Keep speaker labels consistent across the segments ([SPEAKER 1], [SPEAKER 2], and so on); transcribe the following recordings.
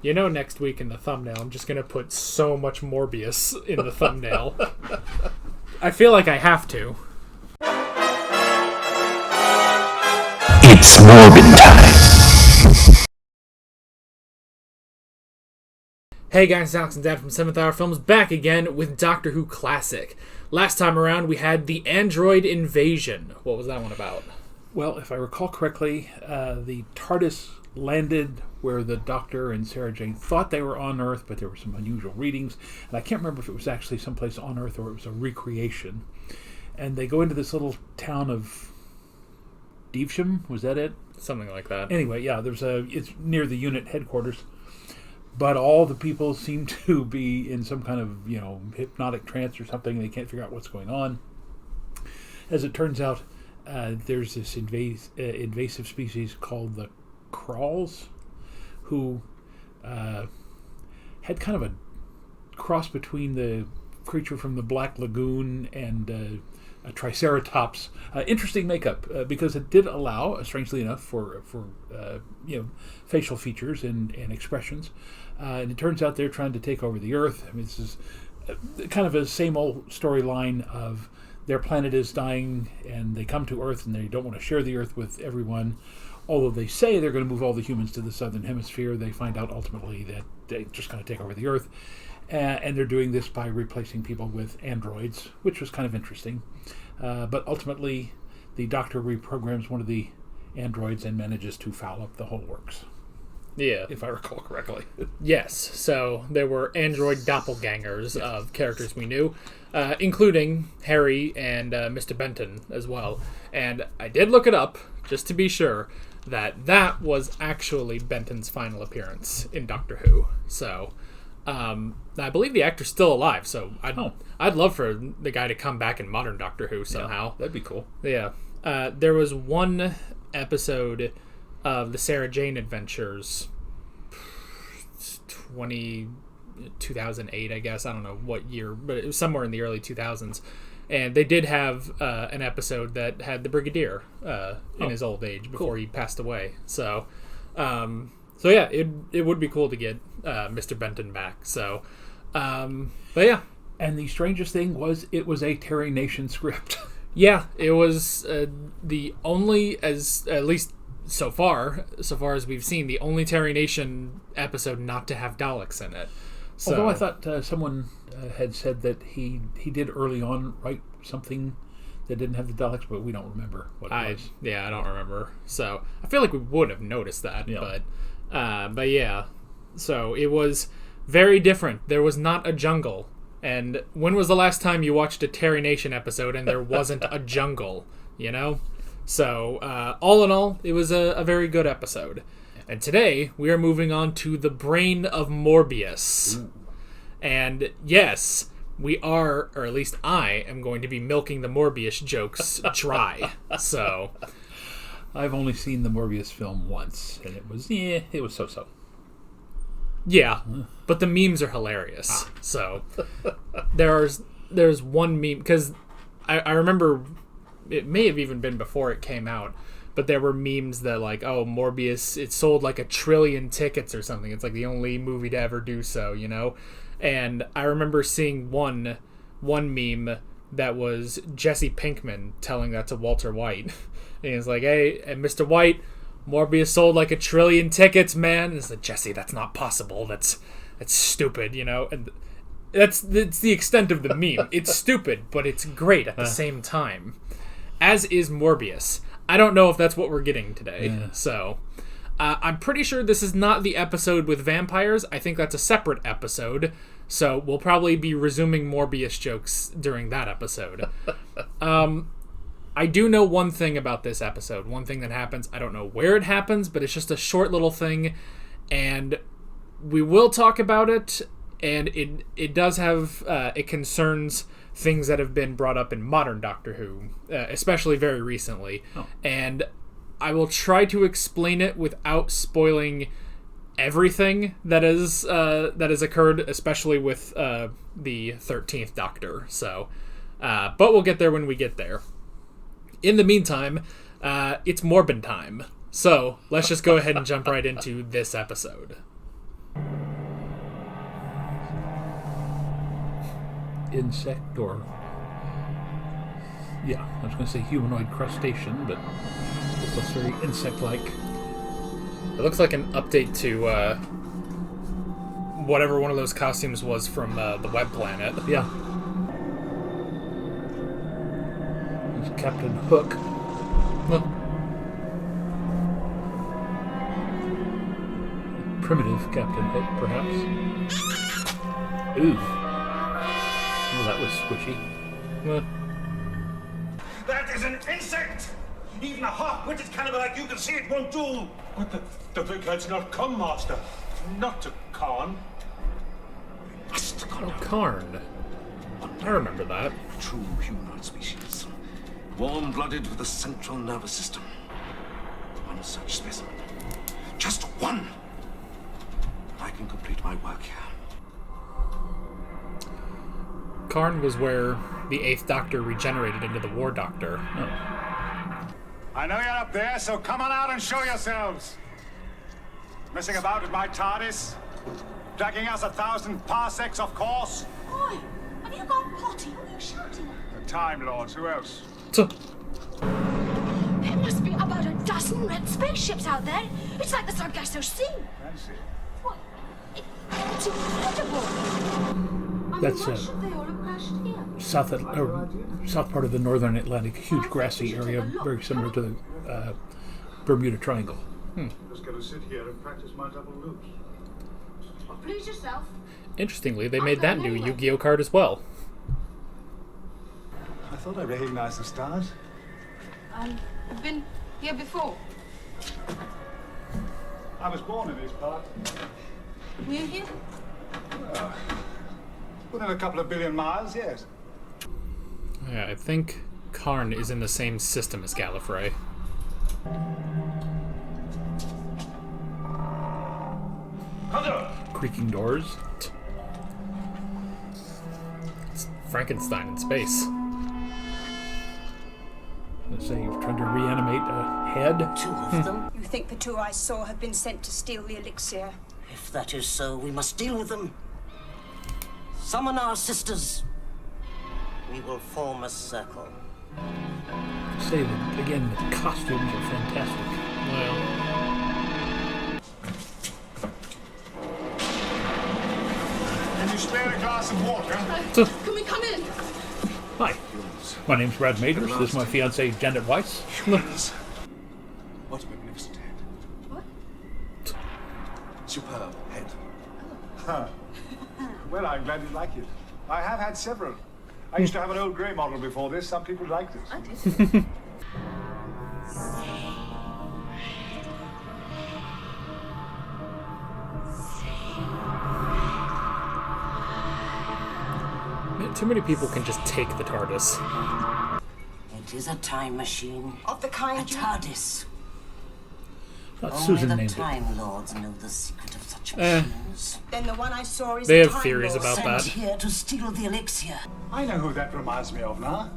[SPEAKER 1] You know, next week in the thumbnail, I'm just going to put so much Morbius in the thumbnail. I feel like I have to.
[SPEAKER 2] It's Morbin time.
[SPEAKER 1] Hey guys, Alex and Dad from 7th Hour Films back again with Doctor Who Classic. Last time around we had the android invasion. What was that one about?
[SPEAKER 3] Well, if I recall correctly, the TARDIS landed where the Doctor and Sarah Jane thought they were on Earth, but there were some unusual readings. And I can't remember if it was actually someplace on Earth or it was a recreation. And they go into this little town of Devsham, was that it?
[SPEAKER 1] Something like that.
[SPEAKER 3] Anyway, yeah, it's near the unit headquarters. But all the people seem to be in some kind of, hypnotic trance or something. They can't figure out what's going on. As it turns out, there's this invasive species called the Crawls, who had kind of a cross between the creature from the Black Lagoon and a Triceratops. Interesting makeup, because it did allow, strangely enough, for facial features and expressions. And it turns out they're trying to take over the Earth. I mean, this is kind of a same old storyline of their planet is dying and they come to Earth and they don't want to share the Earth with everyone. Although they say they're going to move all the humans to the southern hemisphere, they find out ultimately that they're just going to take over the Earth. And they're doing this by replacing people with androids, which was kind of interesting. But ultimately, the Doctor reprograms one of the androids and manages to foul up the whole works.
[SPEAKER 1] Yeah.
[SPEAKER 3] If I recall correctly.
[SPEAKER 1] Yes, so there were android doppelgangers of characters we knew, including Harry and Mr. Benton as well. And I did look it up, just to be sure, that was actually Benton's final appearance in Doctor Who. So, I believe the actor's still alive, so I'd love for the guy to come back in modern Doctor Who somehow.
[SPEAKER 3] Yeah, that'd be cool.
[SPEAKER 1] Yeah. There was one episode of the Sarah Jane Adventures, 2008, I guess. I don't know what year, but it was somewhere in the early 2000s. And they did have an episode that had the Brigadier in his old age before he passed away. So yeah, it would be cool to get Mr. Benton back. So, but yeah. And
[SPEAKER 3] the strangest thing was it was a Terry Nation script.
[SPEAKER 1] Yeah, it was the only, at least so far as we've seen, the only Terry Nation episode not to have Daleks in it. So,
[SPEAKER 3] although I thought someone had said that he did early on write something that didn't have the Daleks, but we don't remember what it was.
[SPEAKER 1] Yeah, I don't remember. So I feel like we would have noticed that,
[SPEAKER 3] yeah.
[SPEAKER 1] But yeah. So it was very different. There was not a jungle. And when was the last time you watched a Terry Nation episode and there wasn't a jungle, So, all in all, it was a very good episode. And today, we are moving on to the Brain of Morbius.
[SPEAKER 3] Ooh.
[SPEAKER 1] And yes, we are, or at least I, am going to be milking the Morbius jokes dry. So,
[SPEAKER 3] I've only seen the Morbius film once, and it was so-so.
[SPEAKER 1] Yeah, but the memes are hilarious. So, there's one meme, because I remember, it may have even been before it came out, but there were memes that Morbius, it sold like 1 trillion tickets or something. It's like the only movie to ever do so, And I remember seeing one meme that was Jesse Pinkman telling that to Walter White. And he's like, hey, and Mr. White, Morbius sold like 1 trillion tickets, man. And it's like, Jesse, that's not possible. That's stupid, And that's the extent of the meme. It's stupid, but it's great at the same time. As is Morbius. I don't know if that's what we're getting today. Yeah. So, I'm pretty sure this is not the episode with vampires. I think that's a separate episode. So, we'll probably be resuming Morbius jokes during that episode. I do know one thing about this episode. One thing that happens. I don't know where it happens, but it's just a short little thing. And we will talk about it. And it does have... it concerns things that have been brought up in modern Doctor Who, especially very recently. Oh. And I will try to explain it without spoiling everything that has occurred, especially with the 13th Doctor. So, but we'll get there when we get there. In the meantime, it's Morbin time. So let's just go ahead and jump right into this episode.
[SPEAKER 3] insect or... Yeah, I was going to say humanoid crustacean, but this looks very insect-like.
[SPEAKER 1] It looks like an update to whatever one of those costumes was from the Web Planet.
[SPEAKER 3] Yeah. There's Captain Hook.
[SPEAKER 1] Well,
[SPEAKER 3] Primitive Captain Hook, perhaps. Ooh. Well, that was squishy.
[SPEAKER 1] well,
[SPEAKER 4] That is an insect! Even a half-witted cannibal like you can see it won't do!
[SPEAKER 5] But the big head's not come, Master. Not to Khan.
[SPEAKER 4] Must come
[SPEAKER 1] oh, Karn. I remember that.
[SPEAKER 4] True humanoid species. Warm-blooded with a central nervous system. One such specimen. Just one! I can complete my work here.
[SPEAKER 1] Karn was where the 8th Doctor regenerated into the War Doctor.
[SPEAKER 5] I know you're up there, so come on out and show yourselves. Messing about with my TARDIS? Dragging us 1,000 parsecs, of course.
[SPEAKER 6] Oi, have you gone potty? What are you shouting at?
[SPEAKER 5] The Time Lords, who else?
[SPEAKER 1] So,
[SPEAKER 6] There must be about a dozen red spaceships out there. It's like the Sargasso Sea.
[SPEAKER 5] Fancy.
[SPEAKER 6] What? It's incredible.
[SPEAKER 3] That's,
[SPEAKER 6] why should they all have crashed here?
[SPEAKER 3] South part of the northern Atlantic, huge grassy area, very similar to the Bermuda Triangle.
[SPEAKER 5] Just gonna sit here and practice my double loops.
[SPEAKER 6] Well, please yourself.
[SPEAKER 1] interestingly, they made that new Yu-Gi-Oh card as well.
[SPEAKER 5] I thought I recognized the stars.
[SPEAKER 6] I've been here before.
[SPEAKER 5] I was born in this part.
[SPEAKER 6] Were you here?
[SPEAKER 5] Within a couple of billion miles, yes.
[SPEAKER 1] Yeah, I think Karn is in the same system as Gallifrey.
[SPEAKER 4] Hunter!
[SPEAKER 3] Creaking doors.
[SPEAKER 1] It's Frankenstein in space.
[SPEAKER 3] Let's say you're trying to reanimate a head.
[SPEAKER 7] Two of them?
[SPEAKER 8] You think the two I saw have been sent to steal the elixir?
[SPEAKER 7] If that is so, we must deal with them. Summon our sisters. We will form a circle.
[SPEAKER 3] Say that again, the costumes are fantastic.
[SPEAKER 1] Well,
[SPEAKER 5] Can you spare a glass of water?
[SPEAKER 6] Can we come in?
[SPEAKER 3] Hi, my name's Brad Maders. This is my fiancée, Janet Weiss.
[SPEAKER 4] What a magnificent head.
[SPEAKER 6] What?
[SPEAKER 4] Superb head.
[SPEAKER 5] Well, I'm glad you like it. I have had several. I used to have an old grey model before this. Some people liked it.
[SPEAKER 6] I did.
[SPEAKER 1] man, too many people can just take the TARDIS.
[SPEAKER 7] It is a time machine.
[SPEAKER 8] Of the
[SPEAKER 7] A
[SPEAKER 8] kind you...
[SPEAKER 7] TARDIS.
[SPEAKER 3] Thought
[SPEAKER 7] Only
[SPEAKER 3] Susan
[SPEAKER 7] the
[SPEAKER 3] named it.
[SPEAKER 7] Time Lords know the secret of such machines.
[SPEAKER 8] Then the one I saw is
[SPEAKER 1] They
[SPEAKER 8] the
[SPEAKER 1] have
[SPEAKER 8] Time
[SPEAKER 1] theories
[SPEAKER 8] Lord.
[SPEAKER 1] about
[SPEAKER 7] Sent
[SPEAKER 1] that.
[SPEAKER 7] here to steal the elixir.
[SPEAKER 5] I know who that reminds me of now.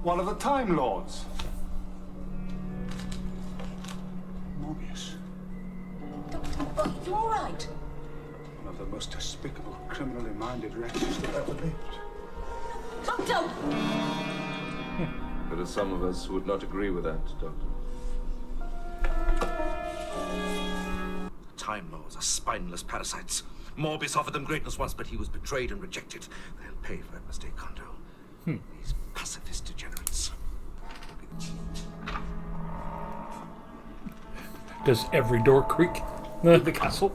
[SPEAKER 5] One of the Time Lords. Morbius.
[SPEAKER 6] Oh, you all right?
[SPEAKER 5] One of the most despicable, criminally minded wretches that ever lived.
[SPEAKER 6] Doctor!
[SPEAKER 9] There are some of us who would not agree with that, Doctor.
[SPEAKER 4] Time Lords are spineless parasites. Morbius offered them greatness once, but he was betrayed and rejected. They'll pay for that mistake, Kondo. These pacifist degenerates.
[SPEAKER 3] Does every door creak? The castle?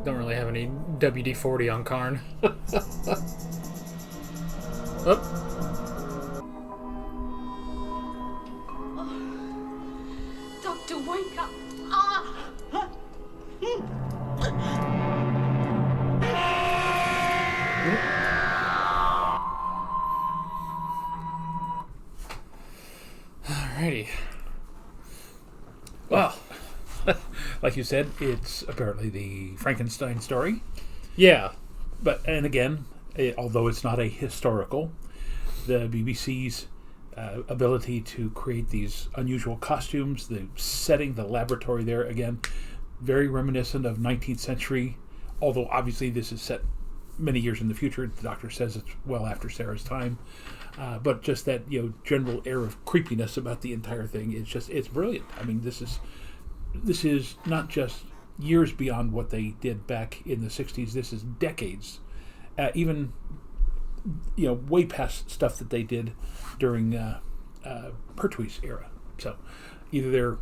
[SPEAKER 1] Don't really have any WD-40 on Karn. Oh,
[SPEAKER 6] Doctor, wake up! Ah!
[SPEAKER 1] alrighty.
[SPEAKER 3] Well, like you said, it's apparently the Frankenstein story.
[SPEAKER 1] Yeah,
[SPEAKER 3] And again, although it's not a historical, the BBC's ability to create these unusual costumes, the setting, the laboratory there, again, very reminiscent of 19th century, although obviously this is set many years in the future. The Doctor says it's well after Sarah's time. But just that, general air of creepiness about the entire thing it's brilliant. I mean, this is not just years beyond what they did back in the 60s. This is decades, even, way past stuff that they did during Pertwee's era. So either they're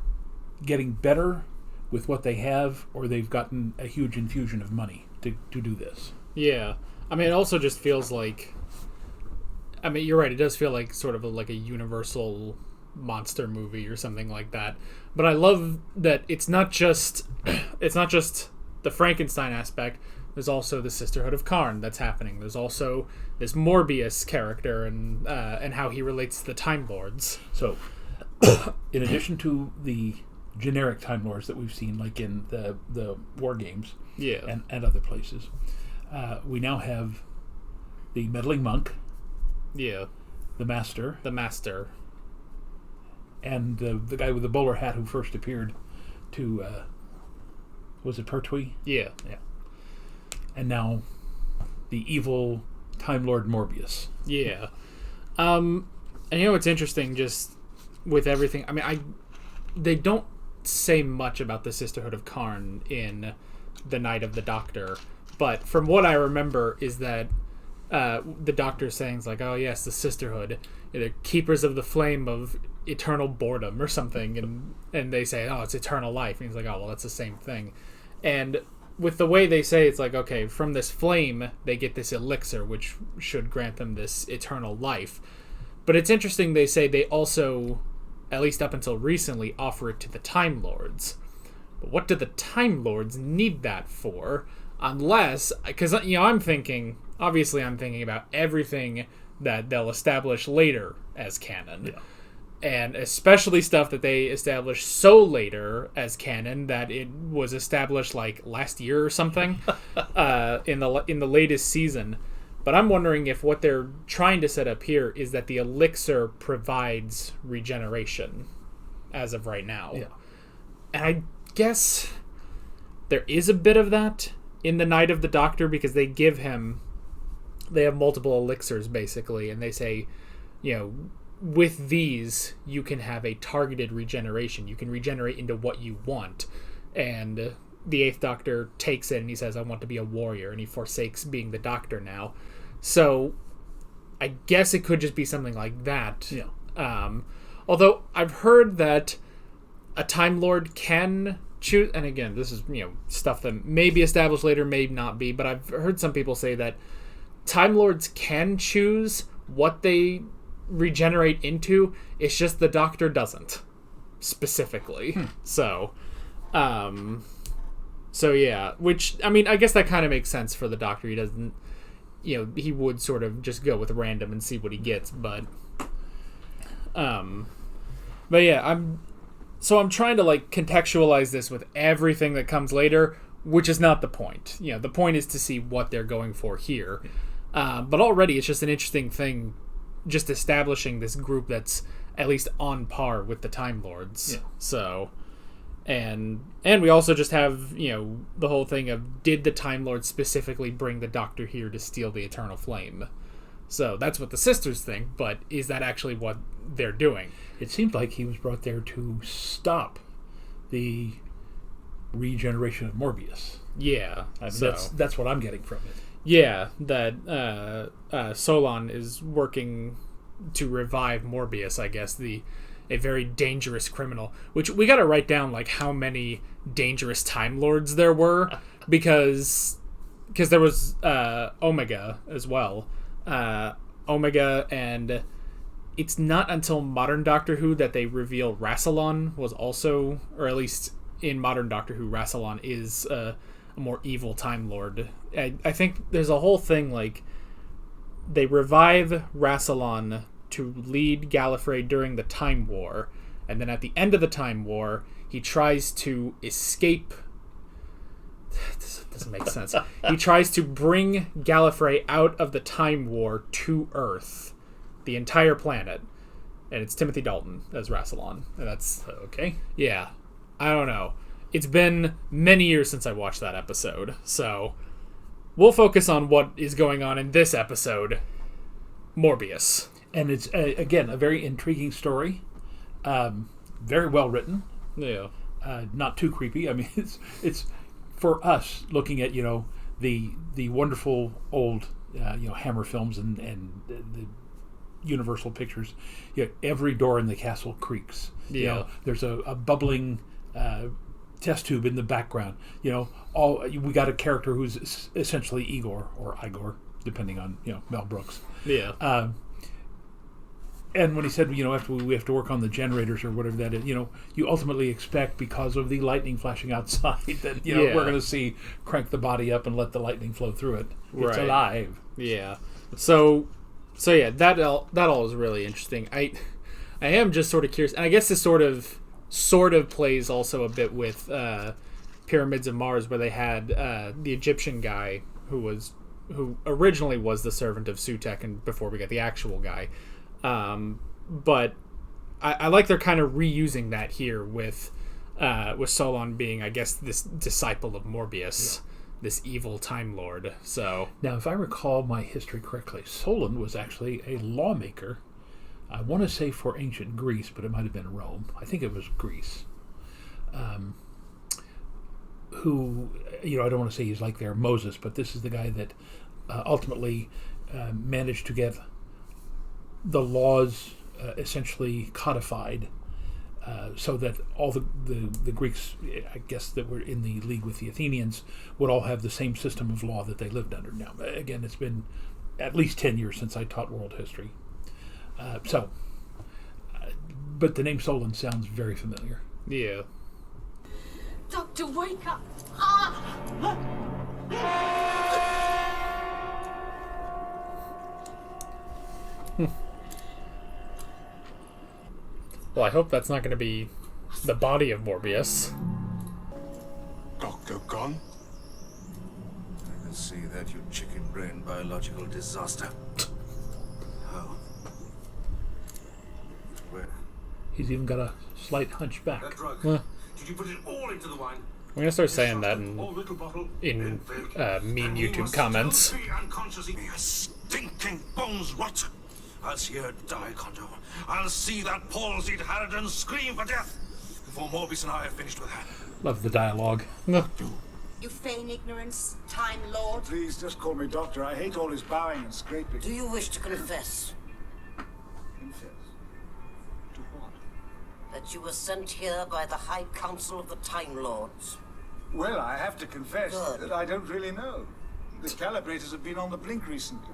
[SPEAKER 3] getting better with what they have, or they've gotten a huge infusion of money to do this.
[SPEAKER 1] Yeah. I mean, it also just feels like... I mean, you're right. It does feel like sort of like a Universal monster movie or something like that. But I love that it's not just the Frankenstein aspect. There's also the Sisterhood of Karn that's happening. There's also this Morbius character and how he relates to the Time Lords.
[SPEAKER 3] So, in addition to the generic Time Lords that we've seen, like in the War Games, and other places, we now have the meddling monk.
[SPEAKER 1] Yeah.
[SPEAKER 3] The Master. And the guy with the bowler hat who first appeared to, was it Pertwee?
[SPEAKER 1] Yeah.
[SPEAKER 3] Yeah. And now the evil Time Lord Morbius.
[SPEAKER 1] Yeah. And it's interesting just with everything. I mean, they don't say much about the Sisterhood of Karn in The Night of the Doctor, but from what I remember is that the Doctor saying like, oh yes, the Sisterhood, they're keepers of the flame of eternal boredom or something, and they say, oh, it's eternal life, and he's like, oh well, that's the same thing. And with the way they say, it's like, okay, from this flame they get this elixir which should grant them this eternal life. But it's interesting, they say they also, at least up until recently, offer it to the Time Lords. But what do the Time Lords need that for? Unless, because I'm thinking about everything that they'll establish later as canon.
[SPEAKER 3] Yeah.
[SPEAKER 1] And especially stuff that they established so later as canon that it was established like last year or something in the latest season. But I'm wondering if what they're trying to set up here is that the elixir provides regeneration as of right now.
[SPEAKER 3] Yeah.
[SPEAKER 1] And I guess there is a bit of that in The Night of the Doctor, because they have multiple elixirs basically, and they say, with these you can have a targeted regeneration. You can regenerate into what you want. And the Eighth Doctor takes it and he says, I want to be a warrior, and he forsakes being the Doctor now. So I guess it could just be something like that.
[SPEAKER 3] Yeah.
[SPEAKER 1] Although I've heard that a Time Lord can choose, and again, this is stuff that may be established later, may not be, but I've heard some people say that Time Lords can choose what they regenerate into. It's just the Doctor doesn't specifically. So yeah, which, I mean, I guess that kind of makes sense for the Doctor. He doesn't, he would sort of just go with random and see what he gets, but yeah, I'm trying to like contextualize this with everything that comes later, which is not the point. The point is to see what they're going for here. But already it's just an interesting thing, just establishing this group that's at least on par with the Time Lords.
[SPEAKER 3] Yeah.
[SPEAKER 1] So, and we also just have, the whole thing of, did the Time Lords specifically bring the Doctor here to steal the Eternal Flame? So that's what the sisters think, but is that actually what they're doing?
[SPEAKER 3] It seemed like he was brought there to stop the regeneration of Morbius.
[SPEAKER 1] Yeah.
[SPEAKER 3] I mean, that's what I'm getting from it.
[SPEAKER 1] Yeah, that Solon is working to revive Morbius, I guess, a very dangerous criminal. Which we got to write down like how many dangerous Time Lords there were, because there was Omega as well. Omega, and it's not until modern Doctor Who that they reveal Rassilon was also, or at least in modern Doctor Who, Rassilon is a more evil Time Lord. I think there's a whole thing like they revive Rassilon to lead Gallifrey during the Time War, and then at the end of the Time War he tries to escape. This doesn't make sense. He tries to bring Gallifrey out of the Time War to Earth, the entire planet, and it's Timothy Dalton as Rassilon, and that's
[SPEAKER 3] okay.
[SPEAKER 1] Yeah, I don't know. It's been many years since I watched that episode, so we'll focus on what is going on in this episode, Morbius.
[SPEAKER 3] And it's, again, a very intriguing story. Very well written.
[SPEAKER 1] Yeah.
[SPEAKER 3] Not too creepy. I mean, it's for us looking at, the wonderful old, Hammer films and the Universal Pictures. Every door in the castle creaks.
[SPEAKER 1] Yeah.
[SPEAKER 3] There's a bubbling test tube in the background. We got a character who's essentially Igor or Igor, depending on Mel Brooks.
[SPEAKER 1] Yeah.
[SPEAKER 3] And when he said, after we have to work on the generators or whatever that is, you ultimately expect, because of the lightning flashing outside, that we're going to see crank the body up and let the lightning flow through it. It's alive.
[SPEAKER 1] Yeah. So yeah, that all is really interesting. I am just sort of curious, and I guess this sort of plays also a bit with Pyramids of Mars, where they had the Egyptian guy who originally was the servant of Sutekh, and before we got the actual guy. But I like they're kind of reusing that here with Solon being, I guess, this disciple of Morbius, this evil Time Lord. So
[SPEAKER 3] now, if I recall my history correctly, Solon was actually a lawmaker. I want to say for ancient Greece, but it might have been Rome. I think it was Greece. Who, I don't want to say he's like their Moses, but this is the guy that ultimately managed to get the laws essentially codified, so that all the Greeks, I guess, that were in the league with the Athenians would all have the same system of law that they lived under. Now, again, it's been at least 10 years since I taught world history. But the name Solon sounds very familiar.
[SPEAKER 1] yeah.
[SPEAKER 6] Doctor, wake up.
[SPEAKER 1] Well, I hope that's not going to be the body of Morbius.
[SPEAKER 4] Doctor gone? I can see that, you chicken-brained biological disaster. How? Where?
[SPEAKER 3] He's even got a slight hunchback.
[SPEAKER 4] That drug.
[SPEAKER 1] Huh.
[SPEAKER 4] Did you put it all into the wine?
[SPEAKER 1] I'm going to start saying that
[SPEAKER 4] Whole little bottle?
[SPEAKER 1] in mean
[SPEAKER 4] And you
[SPEAKER 1] YouTube
[SPEAKER 4] must
[SPEAKER 1] comments.
[SPEAKER 4] still be unconscious. May your stinking bones rot. I'll see her die, Kondo. I'll see that palsied harridan scream for death before Morbius and I have finished with her.
[SPEAKER 3] Love the dialogue.
[SPEAKER 1] No.
[SPEAKER 8] You feign ignorance, Time Lord.
[SPEAKER 5] Please, just call me Doctor. I hate all his bowing and scraping.
[SPEAKER 7] Do you wish to confess
[SPEAKER 5] Confess. To what?
[SPEAKER 7] that you were sent here by the High Council of the Time Lords?
[SPEAKER 5] Well, I have to confess
[SPEAKER 7] Good.
[SPEAKER 5] that I don't really know. The calibrators have been on the blink recently.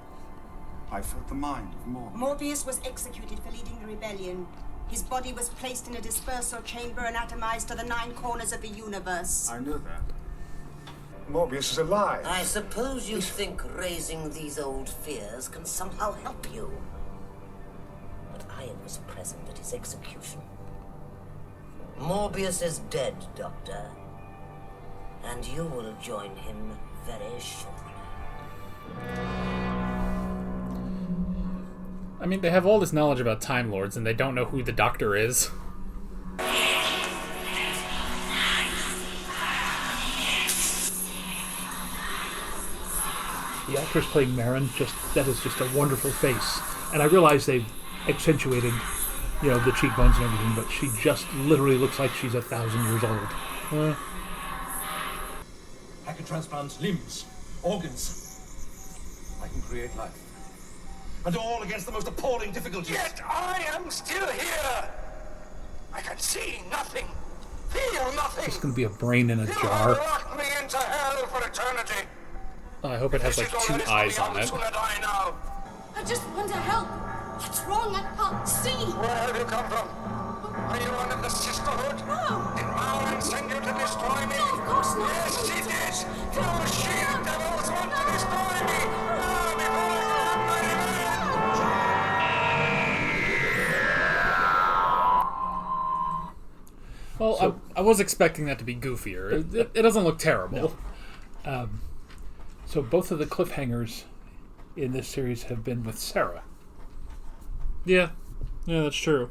[SPEAKER 5] I felt the mind of Morb.
[SPEAKER 8] Morbius was executed for leading the rebellion. His body was placed in a dispersal chamber and atomized to the 9 corners of the universe.
[SPEAKER 5] I know that. Morbius is alive.
[SPEAKER 7] I suppose you think raising these old fears can somehow help you. But I was present at his execution. Morbius is dead, Doctor. And you will join him very shortly.
[SPEAKER 1] I mean, they have all this knowledge about Time Lords, and they don't know who the Doctor is.
[SPEAKER 3] The actress playing Marin, that is just a wonderful face. And I realize they've accentuated, the cheekbones and everything, but she just literally looks like she's 1,000 years old.
[SPEAKER 4] I can transplant limbs, organs. I can create life. And all against the most appalling difficulties.
[SPEAKER 10] Yet I am still here. I can see nothing, feel nothing.
[SPEAKER 3] It's going to be a brain in a
[SPEAKER 10] You
[SPEAKER 3] jar.
[SPEAKER 10] have locked me into hell for eternity.
[SPEAKER 1] I hope it has like 2 eyes on it.
[SPEAKER 6] I just want to help. What's wrong? I can't see.
[SPEAKER 10] Where have you come from? Are you one of the sisterhood?
[SPEAKER 6] No.
[SPEAKER 10] Did Marlin send you to destroy me?
[SPEAKER 6] No, of course not.
[SPEAKER 10] Yes, he did. Those shield devils want to destroy me. Now, before I have my revenge.
[SPEAKER 1] Well, I was expecting that to be goofier. It doesn't look terrible.
[SPEAKER 3] So both of the cliffhangers in this series have been with Sarah.
[SPEAKER 1] Yeah, that's true.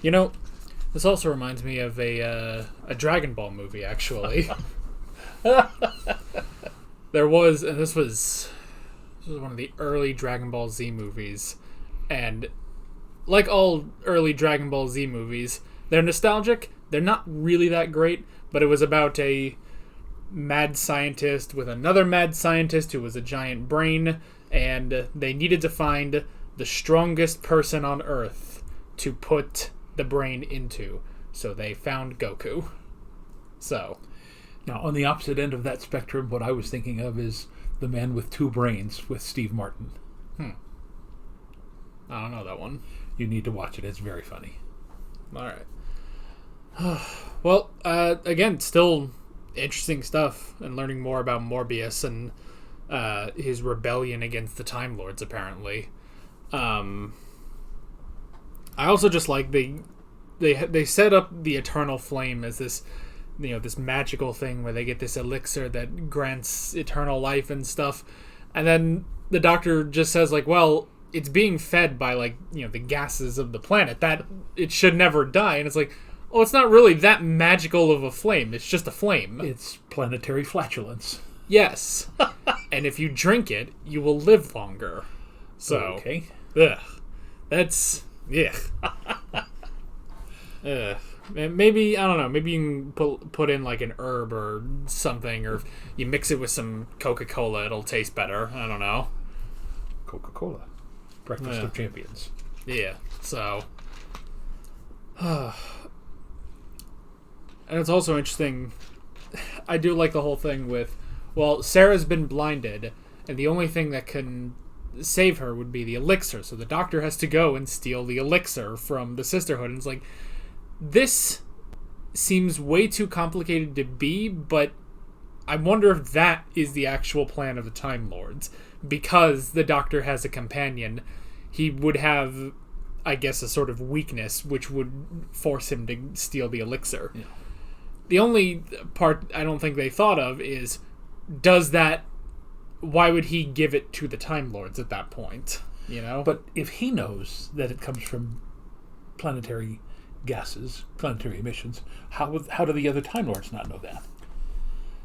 [SPEAKER 1] This also reminds me of a Dragon Ball movie, actually. There was, and this was one of the early Dragon Ball Z movies, and like all early Dragon Ball Z movies, they're nostalgic. They're not really that great, but it was about a mad scientist with another mad scientist who was a giant brain, and they needed to find the strongest person on Earth to put the brain into. So they found Goku. So,
[SPEAKER 3] now on the opposite end of that spectrum, what I was thinking of is The Man with Two Brains with Steve Martin.
[SPEAKER 1] I don't know that one.
[SPEAKER 3] You need to watch it. It's very funny.
[SPEAKER 1] All right. Well, again, still interesting stuff, and learning more about Morbius and his rebellion against the Time Lords, apparently. I also just like they set up the Eternal Flame as this, this magical thing where they get this elixir that grants eternal life and stuff, and then the Doctor just says, like, well, it's being fed by, like, the gases of the planet, that it should never die. And it's like, oh, it's not really that magical of a flame. It's just a flame.
[SPEAKER 3] It's planetary flatulence.
[SPEAKER 1] Yes. And if you drink it, you will live longer. So,
[SPEAKER 3] okay.
[SPEAKER 1] Ugh. That's, maybe, I don't know, maybe you can put in, like, an herb or something, or you mix it with some Coca-Cola, it'll taste better. I don't know.
[SPEAKER 3] Coca-Cola. Breakfast of Champions.
[SPEAKER 1] Yeah, so... And it's also interesting, I do like the whole thing with, well, Sarah's been blinded, and the only thing that can save her would be the elixir, so the Doctor has to go and steal the elixir from the Sisterhood, and it's like, this seems way too complicated to be, but I wonder if that is the actual plan of the Time Lords. Because the Doctor has a companion, he would have, I guess, a sort of weakness which would force him to steal the elixir.
[SPEAKER 3] Yeah.
[SPEAKER 1] The only part I don't think they thought of is, why would he give it to the Time Lords at that point?
[SPEAKER 3] But if he knows that it comes from planetary gases, planetary emissions, how do the other Time Lords not know that?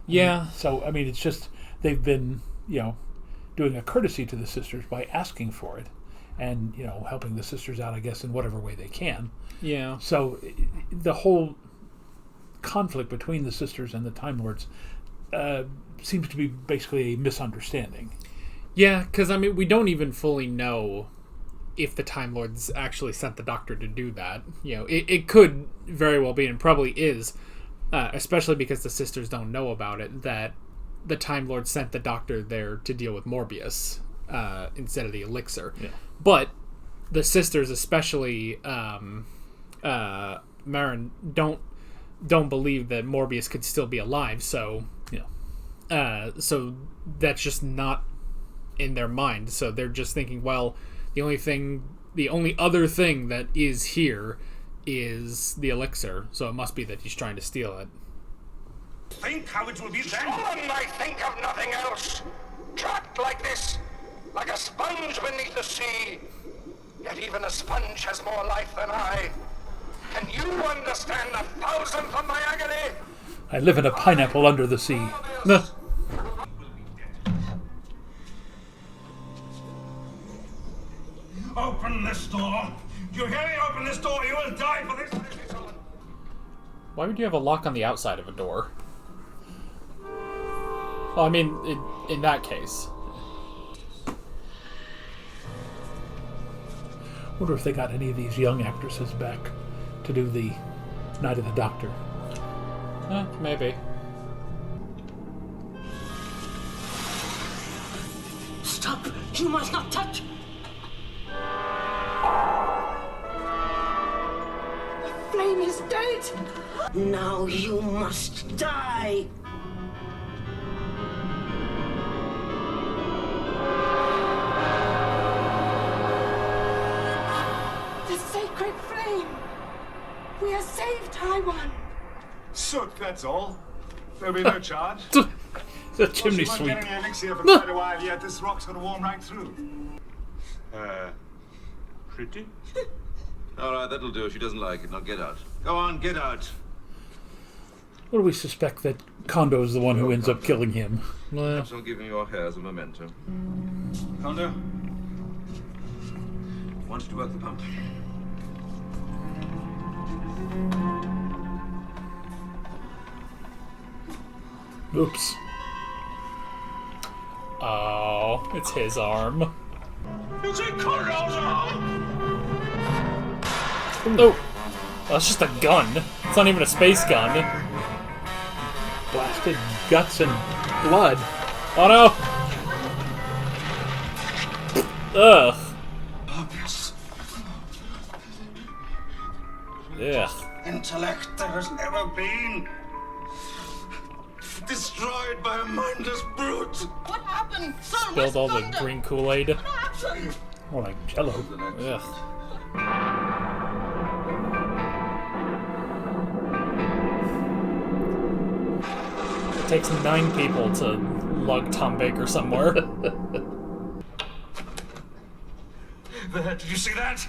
[SPEAKER 1] Yeah.
[SPEAKER 3] So, I mean, it's just, they've been, doing a courtesy to the sisters by asking for it and, helping the sisters out, I guess, in whatever way they can.
[SPEAKER 1] Yeah.
[SPEAKER 3] So the whole conflict between the sisters and the Time Lords seems to be basically a misunderstanding.
[SPEAKER 1] Yeah, because, I mean, we don't even fully know if the Time Lords actually sent the Doctor to do that. It could very well be, and probably is, especially because the sisters don't know about it, that the Time Lords sent the Doctor there to deal with Morbius instead of the elixir.
[SPEAKER 3] Yeah.
[SPEAKER 1] But the sisters, especially Marin, don't believe that Morbius could still be alive. So so that's just not in their mind. So they're just thinking, well, the only other thing that is here is the elixir. So it must be that he's trying to steal it.
[SPEAKER 5] Think how it will be then.
[SPEAKER 10] One might think of nothing else. Trapped like this, like a sponge beneath the sea. Yet even a sponge has more life than I. Can you understand a thousandth of my agony?
[SPEAKER 3] I live in a pineapple under the sea.
[SPEAKER 5] Open this door. You hear me? Open this door. You will die for this.
[SPEAKER 1] Why would you have a lock on the outside of a door? Well, I mean, in that case.
[SPEAKER 3] Wonder if they got any of these young actresses back to do the Night of the Doctor.
[SPEAKER 1] Maybe.
[SPEAKER 6] Stop! You must not touch! The flame is dead!
[SPEAKER 7] Now you must die!
[SPEAKER 6] The sacred flame! We have saved Taiwan!
[SPEAKER 5] Soot, that's all. There'll be no charge.
[SPEAKER 3] The chimney
[SPEAKER 5] She won't
[SPEAKER 3] sweep.
[SPEAKER 5] get any elixir for quite a while yet. This rock's gonna warm right through.
[SPEAKER 9] Pretty? All right, that'll do. She doesn't like it. Now get out. Go on, get out.
[SPEAKER 3] What do we suspect that Kondo's the one who ends up killing him?
[SPEAKER 9] Perhaps I'll give you your hair as a memento.
[SPEAKER 4] Kondo, want you to work the pump.
[SPEAKER 3] Oops.
[SPEAKER 1] Oh, it's his arm.
[SPEAKER 10] You take Kondo's arm?
[SPEAKER 1] Oh, that's just a gun. It's not even a space gun.
[SPEAKER 3] Blasted guts and blood.
[SPEAKER 1] Oh no! Ugh.
[SPEAKER 10] Morbius.
[SPEAKER 1] Ugh.
[SPEAKER 10] Intellect there has never been. Destroyed by a mindless brute. What happened? Sir,
[SPEAKER 1] Spilled all the green Kool-Aid.
[SPEAKER 10] What happened?
[SPEAKER 3] More like Jello.
[SPEAKER 1] Ugh. It takes 9 people to lug Tom Baker somewhere.
[SPEAKER 4] There, did you see that?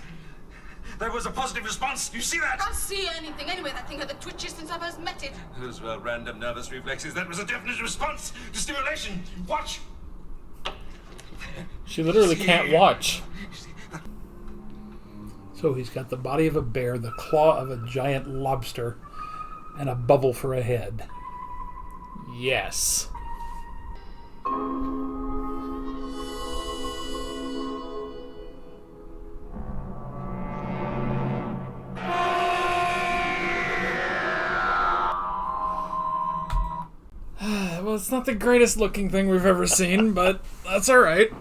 [SPEAKER 4] There was a positive response. You see that?
[SPEAKER 6] I can't see anything. Anyway, that thing had the twitches since I first met it.
[SPEAKER 4] Those were random nervous reflexes. That was a definite response to stimulation. Watch.
[SPEAKER 1] She literally can't watch.
[SPEAKER 3] So he's got the body of a bear, the claw of a giant lobster, and a bubble for a head.
[SPEAKER 1] Yes. Well, it's not the greatest looking thing we've ever seen, but that's alright.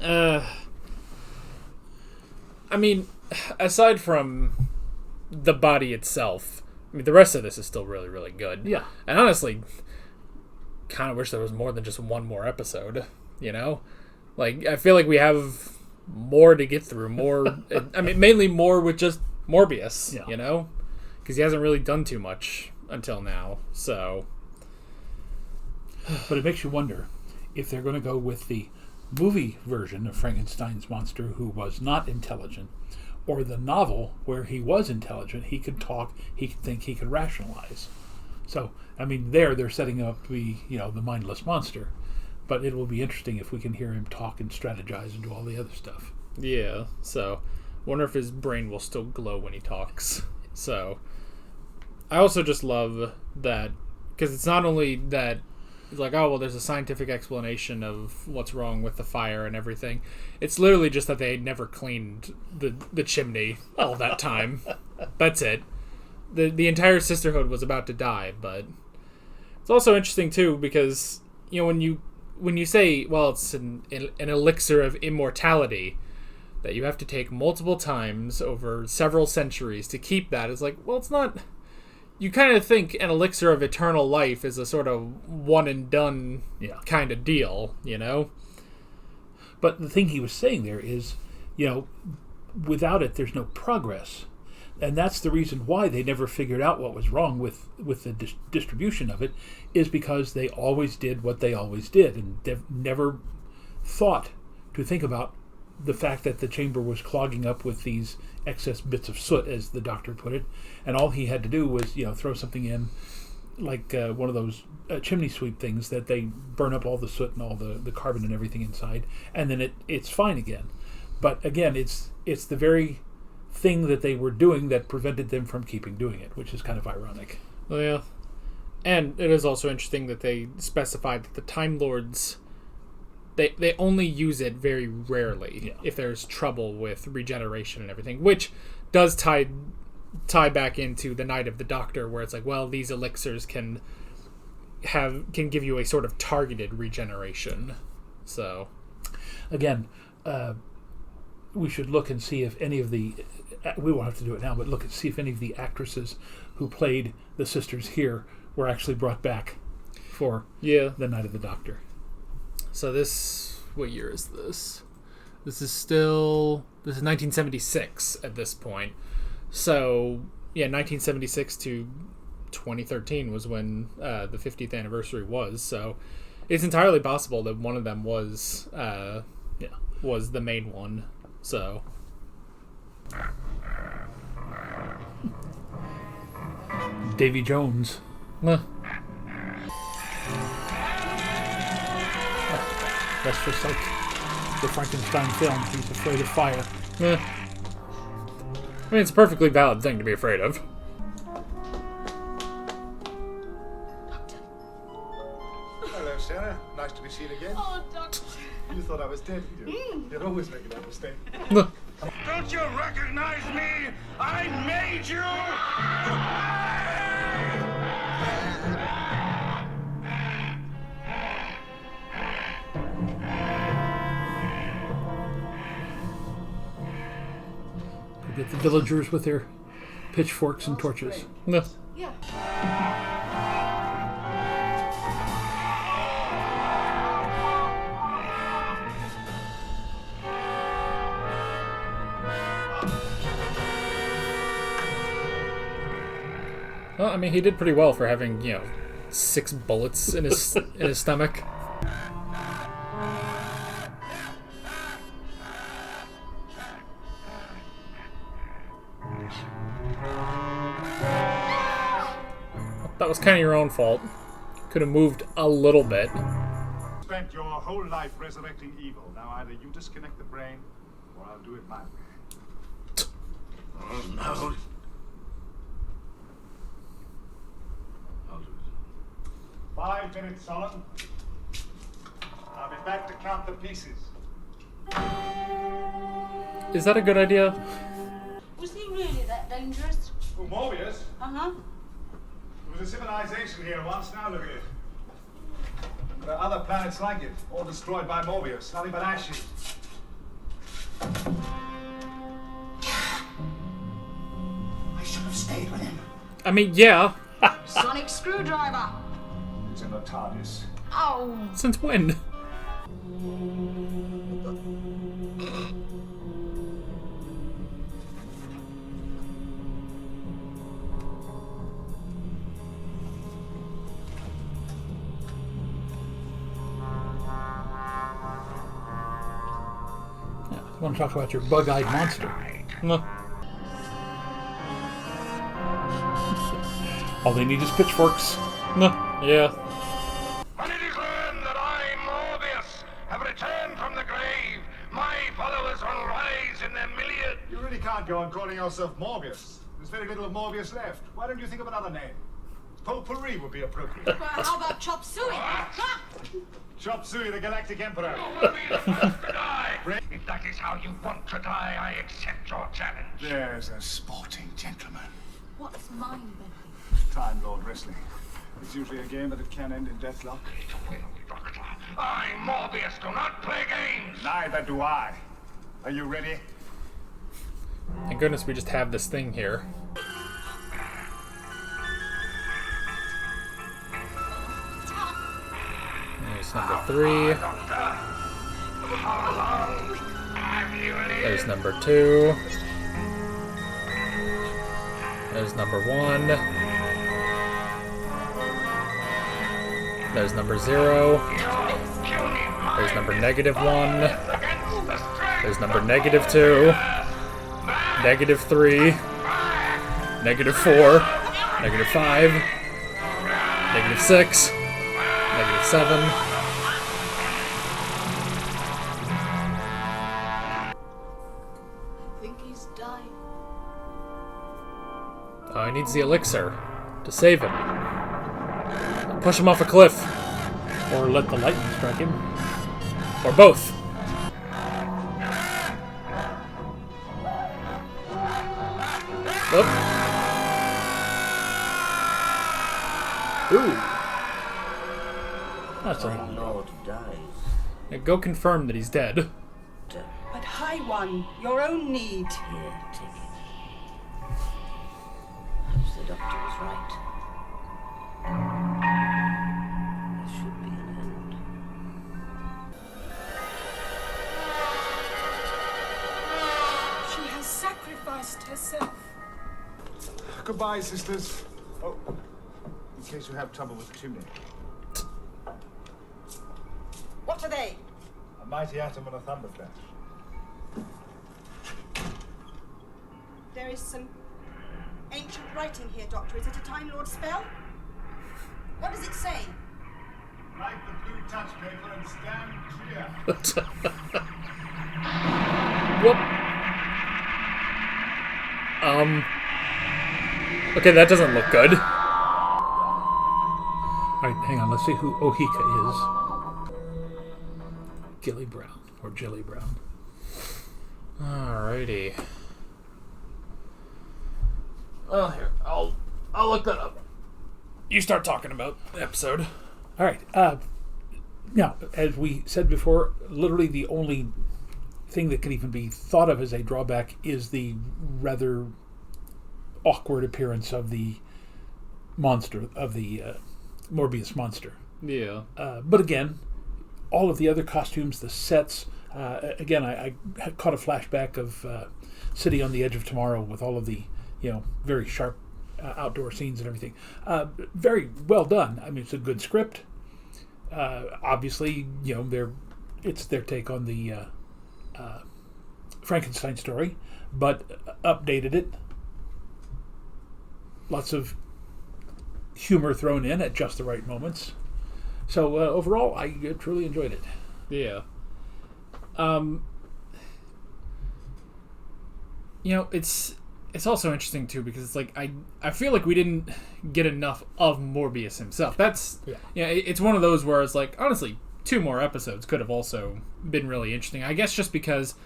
[SPEAKER 1] I mean, aside from the body itself, I mean, the rest of this is still really, really good.
[SPEAKER 3] Yeah.
[SPEAKER 1] And honestly, kind of wish there was more than just one more episode, you know? Like, I feel like we have more to get through, more, I mean, mainly more with just Morbius,
[SPEAKER 3] Yeah.
[SPEAKER 1] you know? Because he hasn't really done too much until now, so...
[SPEAKER 3] But it makes you wonder if they're going to go with the movie version of Frankenstein's monster who was not intelligent, or the novel where he was intelligent, he could talk, he could think, he could rationalize. So, I mean, they're setting up to be, you know, the mindless monster. But it will be interesting if we can hear him talk and strategize and do all the other stuff.
[SPEAKER 1] Yeah, so wonder if his brain will still glow when he talks. So I also just love that, because it's not only that it's like, oh, well, there's a scientific explanation of what's wrong with the fire and everything. It's literally just that they had never cleaned the chimney all that time. That's it. The entire sisterhood was about to die, but it's also interesting too, because, you know, when you say, well, it's an elixir of immortality that you have to take multiple times over several centuries to keep that, it's like, well, it's not... You kind of think an elixir of eternal life is a sort of one and done kind of deal, you know?
[SPEAKER 3] But the thing he was saying there is, you know, without it, there's no progress. And that's the reason why they never figured out what was wrong with the distribution of it, is because they always did what they always did, and never thought to think about the fact that the chamber was clogging up with these excess bits of soot, as the doctor put it, and all he had to do was, you know, throw something in, like one of those chimney sweep things that they burn up all the soot and all the carbon and everything inside, and then it's fine again. But again, it's the very thing that they were doing that prevented them from keeping doing it, which is kind of ironic.
[SPEAKER 1] Well, yeah. And it is also interesting that they specified that the Time Lords, they only use it very rarely if there's trouble with regeneration and everything, which does tie back into the Night of the Doctor, where it's like, well, these elixirs can give you a sort of targeted regeneration. So
[SPEAKER 3] again, we should look and see if any of the, we won't have to do it now, but look and see if any of the actresses who played the sisters here were actually brought back for the Night of the Doctor.
[SPEAKER 1] So this, what year is this? This is 1976 at this point. So, yeah, 1976 to 2013 was when the 50th anniversary was. So it's entirely possible that one of them was the main one. So...
[SPEAKER 3] Davy Jones.
[SPEAKER 1] Huh.
[SPEAKER 3] That's just like the Frankenstein film. He's afraid of fire.
[SPEAKER 1] I mean, it's a perfectly valid thing to be afraid of.
[SPEAKER 5] Hello, Sarah. Nice to be seen again.
[SPEAKER 6] Oh, Doctor.
[SPEAKER 5] You thought I was dead, did you? You're always making that mistake.
[SPEAKER 10] Don't you recognize me? I made you!
[SPEAKER 3] Get the villagers with their pitchforks and torches.
[SPEAKER 1] No.
[SPEAKER 6] Yeah.
[SPEAKER 1] Well, I mean, he did pretty well for having, 6 bullets in his stomach. That was kind of your own fault. Could have moved a little bit.
[SPEAKER 5] Spent your whole life resurrecting evil. Now either you disconnect the brain, or I'll do it my way.
[SPEAKER 4] Oh, no. I'll do it.
[SPEAKER 5] 5 minutes, Solon. I'll be back to count the pieces.
[SPEAKER 1] Is that a good idea?
[SPEAKER 6] Was he really that dangerous?
[SPEAKER 5] Oh, Morbius?
[SPEAKER 6] Uh-huh.
[SPEAKER 5] There was a civilization here once, now look at it. There are other planets like it, all destroyed by Morbius, nothing but ashes.
[SPEAKER 10] I should have stayed with him.
[SPEAKER 1] I mean, yeah.
[SPEAKER 6] Sonic screwdriver.
[SPEAKER 5] It's in the TARDIS.
[SPEAKER 6] Oh.
[SPEAKER 1] Since when?
[SPEAKER 3] I want to talk about your bug-eyed monster.
[SPEAKER 1] No.
[SPEAKER 3] All they need is pitchforks.
[SPEAKER 1] No. Yeah.
[SPEAKER 10] When it is learned that I, Morbius, have returned from the grave, my followers will rise in their millions.
[SPEAKER 5] You really can't go on calling yourself Morbius. There's very little of Morbius left. Why don't you think of another name? Potpourri would be appropriate.
[SPEAKER 6] Well, how about Chop Suey?
[SPEAKER 5] Chop Suey, the Galactic Emperor.
[SPEAKER 10] You will be the first to die. If that is how you want to die, I accept your challenge.
[SPEAKER 5] There's a sporting gentleman.
[SPEAKER 6] What's mine, then?
[SPEAKER 5] Time Lord Wrestling. It's usually a game, but it can end in deathlock.
[SPEAKER 10] It will, Doctor. I, Morbius, do not play games.
[SPEAKER 5] Neither do I. Are you ready?
[SPEAKER 1] Thank goodness we just have this thing here. There's number 3. There's number 2. There's number 1. There's number 0. There's number -1. There's number -2. -3. -4. -5. -6. -7.
[SPEAKER 6] I think he's dying.
[SPEAKER 1] Oh, he needs the elixir to save him. Push him off a cliff.
[SPEAKER 3] Or let the lightning strike him.
[SPEAKER 1] Or both. Oop.
[SPEAKER 3] Ooh. That's a
[SPEAKER 7] Lord dies.
[SPEAKER 1] Now go confirm that he's dead.
[SPEAKER 8] But High One, your own need.
[SPEAKER 7] Here, take it. Perhaps the doctor was right. There should be an end.
[SPEAKER 8] She has sacrificed herself.
[SPEAKER 5] Goodbye, sisters. Oh, in case you have trouble with tuning.
[SPEAKER 8] What are they?
[SPEAKER 5] A mighty atom and a thunderflash.
[SPEAKER 8] There is some Ancient writing here, Doctor. Is it a Time Lord spell? What does it say?
[SPEAKER 5] Light the blue touch paper and stand clear.
[SPEAKER 1] What? Okay, that doesn't look good.
[SPEAKER 3] Alright, hang on. Let's see who Ohika is. Gilly Brown. Or Jilly Brown.
[SPEAKER 1] Alrighty. Well, here, I'll look that up. You start talking about the episode.
[SPEAKER 3] Alright, now, as we said before, literally the only thing that can even be thought of as a drawback is the rather awkward appearance of the monster, of the Morbius monster.
[SPEAKER 1] Yeah.
[SPEAKER 3] But again, all of the other costumes, the sets, again, I caught a flashback of City on the Edge of Tomorrow with all of the, very sharp outdoor scenes and everything. Very well done. I mean, it's a good script. Obviously, it's their take on the Frankenstein story, but updated it. Lots of humor thrown in at just the right moments. So overall, I truly enjoyed it.
[SPEAKER 1] Yeah. It's also interesting too because it's like I feel like we didn't get enough of Morbius himself. That's it's one of those where it's like honestly 2 more episodes could have also been really interesting. I guess just because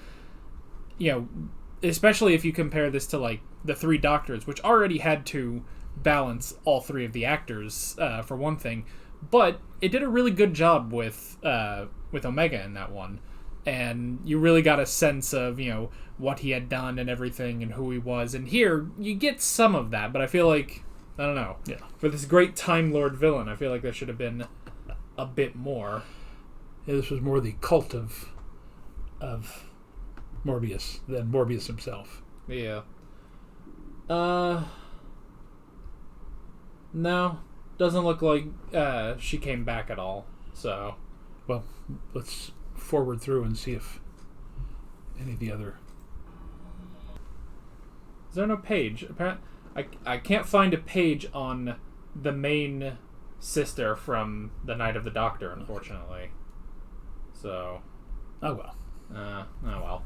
[SPEAKER 1] especially if you compare this to like the 3 Doctors, which already had to balance all 3 of the actors for one thing, but it did a really good job with Omega in that one. And you really got a sense of, what he had done and everything and who he was. And here, you get some of that, but I feel like, I don't know.
[SPEAKER 3] Yeah.
[SPEAKER 1] For this great Time Lord villain, I feel like there should have been a bit more.
[SPEAKER 3] Yeah, this was more the cult of Morbius than Morbius himself.
[SPEAKER 1] Yeah. No. Doesn't look like she came back at all, so.
[SPEAKER 3] Well, let's forward through and see if any of the other...
[SPEAKER 1] Is there no page? Apparently, I can't find a page on the main sister from The Night of the Doctor, unfortunately. So...
[SPEAKER 3] Oh, well.
[SPEAKER 1] Oh, well.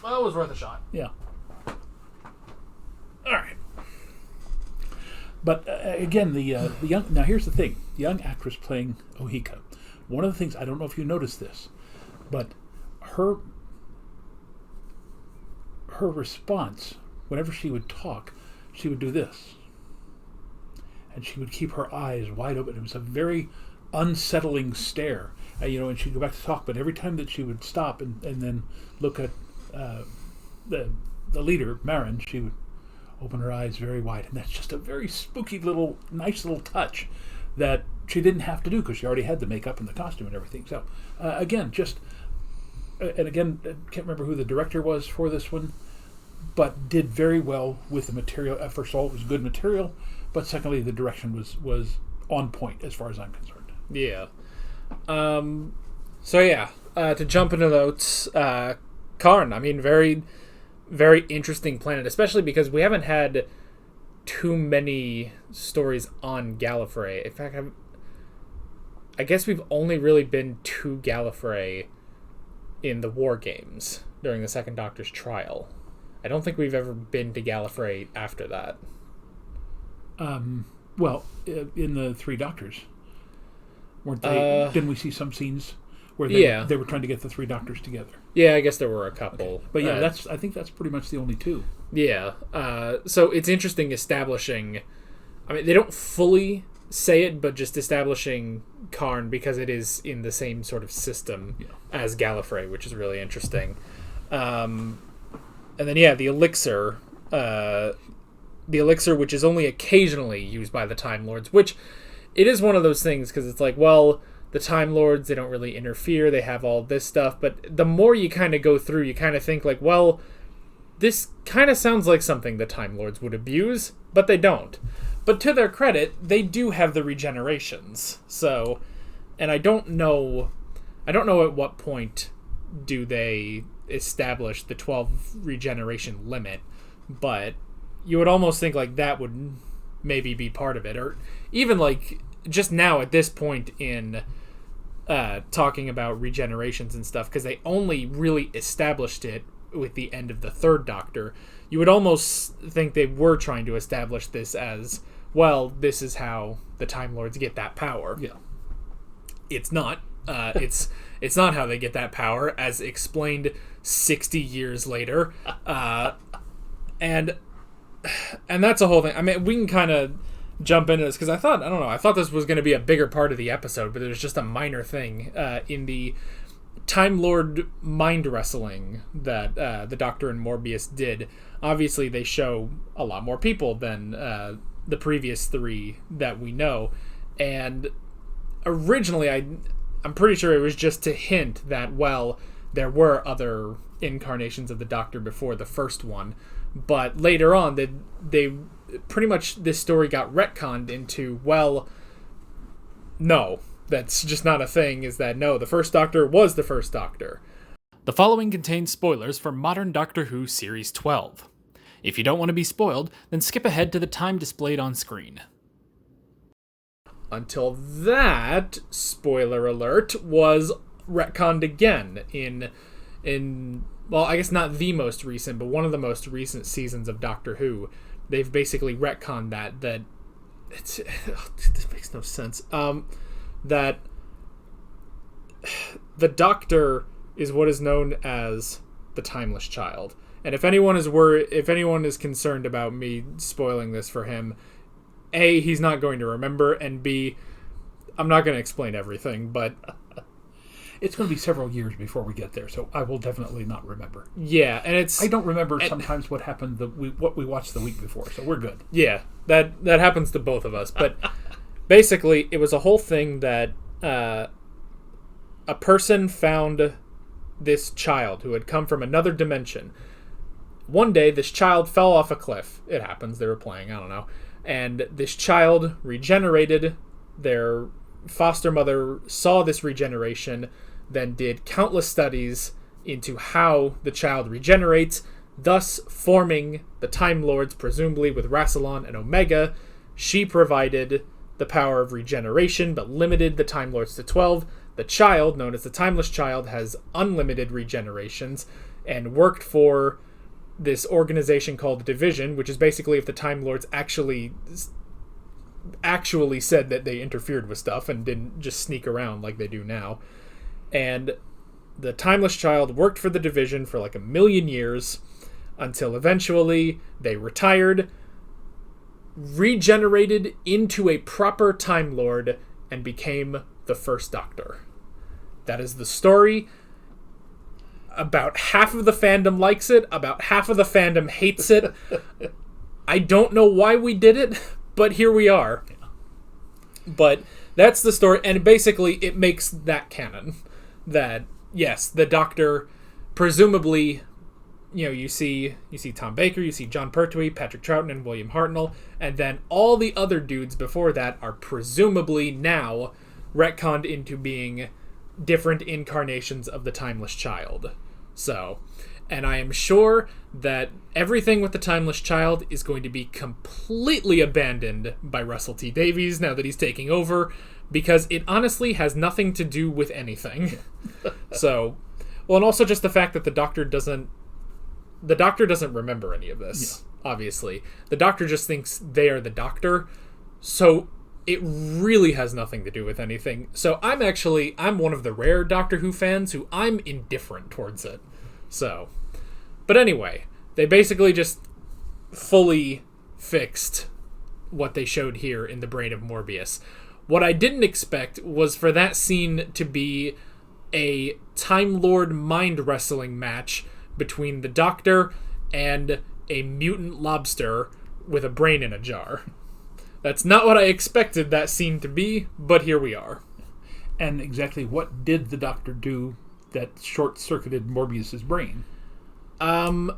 [SPEAKER 1] Well, it was worth a shot.
[SPEAKER 3] Yeah. All right. But, again, the young... Now, here's the thing. The young actress playing Ohika. One of the things, I don't know if you noticed this, but her response, whenever she would talk, she would do this. And she would keep her eyes wide open. It was a very unsettling stare. And she'd go back to talk, but every time that she would stop and then look at the leader, Marin, she would open her eyes very wide. And that's just a very spooky nice little touch that she didn't have to do because she already had the makeup and the costume and everything. So, again, I can't remember who the director was for this one, but did very well with the material. First of all, it was good material, but secondly, the direction was on point as far as I'm concerned.
[SPEAKER 1] Yeah. To jump into those, Karn, I mean, very, very interesting planet, especially because we haven't had too many stories on Gallifrey. In fact, I guess we've only really been to Gallifrey in the War Games during the Second Doctor's trial. I don't think we've ever been to Gallifrey after that.
[SPEAKER 3] Well, in the 3 Doctors, weren't they? Didn't we see some scenes where they were trying to get the 3 Doctors together?
[SPEAKER 1] Yeah, I guess there were a couple.
[SPEAKER 3] Okay. But yeah, I think that's pretty much the only 2.
[SPEAKER 1] Yeah. So it's interesting establishing... I mean, they don't fully say it, but just establishing Karn because it is in the same sort of system as Gallifrey, which is really interesting. And then, the elixir. The elixir, which is only occasionally used by the Time Lords, which it is one of those things because it's like, well, the Time Lords, they don't really interfere. They have all this stuff. But the more you kind of go through, you kind of think like, well, this kind of sounds like something the Time Lords would abuse, but they don't. But to their credit, they do have the regenerations. So, and I don't know at what point do they establish the 12 regeneration limit, but, you would almost think like that would maybe be part of it, or even like just now at this point in talking about regenerations and stuff, because they only really established it with the end of the third Doctor. You would almost think they were trying to establish this as, well, this is how the Time Lords get that power.
[SPEAKER 3] Yeah.
[SPEAKER 1] It's not. It's not how they get that power, as explained 60 years later. And that's a whole thing. I mean, we can kind of jump into this, because I thought this was going to be a bigger part of the episode, but it was just a minor thing in the Time Lord mind wrestling that the Doctor and Morbius did. Obviously, they show a lot more people than the previous three that we know, and originally I'm pretty sure it was just to hint that, well, there were other incarnations of the Doctor before the first one, but later on they pretty much, this story got retconned into, well, no, that's just not a thing, is that no, the first Doctor was the first Doctor. The following contains spoilers for modern Doctor Who Series 12. If you don't want to be spoiled, then skip ahead to the time displayed on screen. Until that, spoiler alert, was retconned again in well, I guess not the most recent, but one of the most recent seasons of Doctor Who. They've basically retconned that this makes no sense. That the Doctor is what is known as the Timeless Child. And if anyone is concerned about me spoiling this for him, A, he's not going to remember, and B, I'm not going to explain everything, but
[SPEAKER 3] it's going to be several years before we get there, so I will definitely not remember.
[SPEAKER 1] Yeah, and
[SPEAKER 3] I don't remember sometimes what happened what we watched the week before, so we're good.
[SPEAKER 1] Yeah, that happens to both of us, but basically it was a whole thing that a person found this child who had come from another dimension. One day, this child fell off a cliff. It happens, they were playing, I don't know. And this child regenerated. Their foster mother saw this regeneration, then did countless studies into how the child regenerates, thus forming the Time Lords, presumably with Rassilon and Omega. She provided the power of regeneration, but limited the Time Lords to 12. The child, known as the Timeless Child, has unlimited regenerations, and worked for this organization called the Division, which is basically if the Time Lords actually said that they interfered with stuff and didn't just sneak around like they do now. And the Timeless Child worked for the Division for like 1,000,000 years until eventually they retired, regenerated into a proper Time Lord, and became the first Doctor. That is the story. About half of the fandom likes it, about half of the fandom hates it. I don't know why we did it, but here we are. But that's the story, and basically it makes that canon. That, yes, the Doctor, presumably, you see Tom Baker, you see John Pertwee, Patrick Troughton, and William Hartnell, and then all the other dudes before that are presumably now retconned into being different incarnations of the Timeless Child. So, and I am sure that everything with the Timeless Child is going to be completely abandoned by Russell T Davies now that he's taking over, because it honestly has nothing to do with anything. So, well, and also just the fact that the Doctor doesn't remember any of this, obviously. The Doctor just thinks they are the Doctor, so it really has nothing to do with anything. So I'm one of the rare Doctor Who fans who I'm indifferent towards it. So, but anyway, they basically just fully fixed what they showed here in the Brain of Morbius. What I didn't expect was for that scene to be a Time Lord mind wrestling match between the Doctor and a mutant lobster with a brain in a jar. That's not what I expected that scene to be, but here we are.
[SPEAKER 3] And exactly what did the Doctor do that short-circuited Morbius's brain?
[SPEAKER 1] From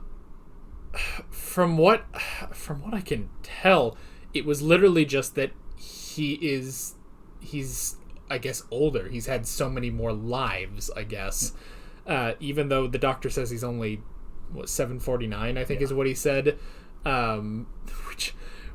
[SPEAKER 1] what I can tell, it was literally just that he's I guess older. He's had so many more lives, I guess. Even though the Doctor says he's only 749, I think is what he said.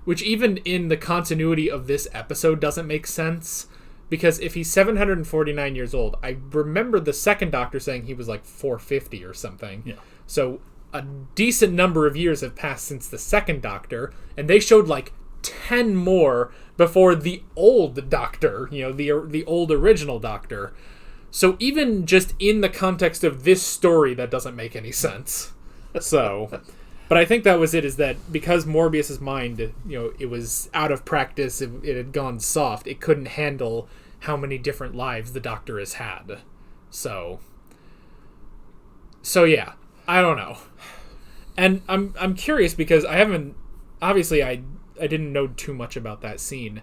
[SPEAKER 1] which even in the continuity of this episode doesn't make sense, because if he's 749 years old, I remember the second Doctor saying he was like 450 or something.
[SPEAKER 3] Yeah.
[SPEAKER 1] So a decent number of years have passed since the second Doctor, and they showed like 10 more before the old Doctor, the old original Doctor. So even just in the context of this story, that doesn't make any sense. So, but I think that was it, is that because Morbius's mind, it was out of practice, it had gone soft, it couldn't handle how many different lives the Doctor has had. So yeah, I don't know. And I'm curious because I didn't know too much about that scene.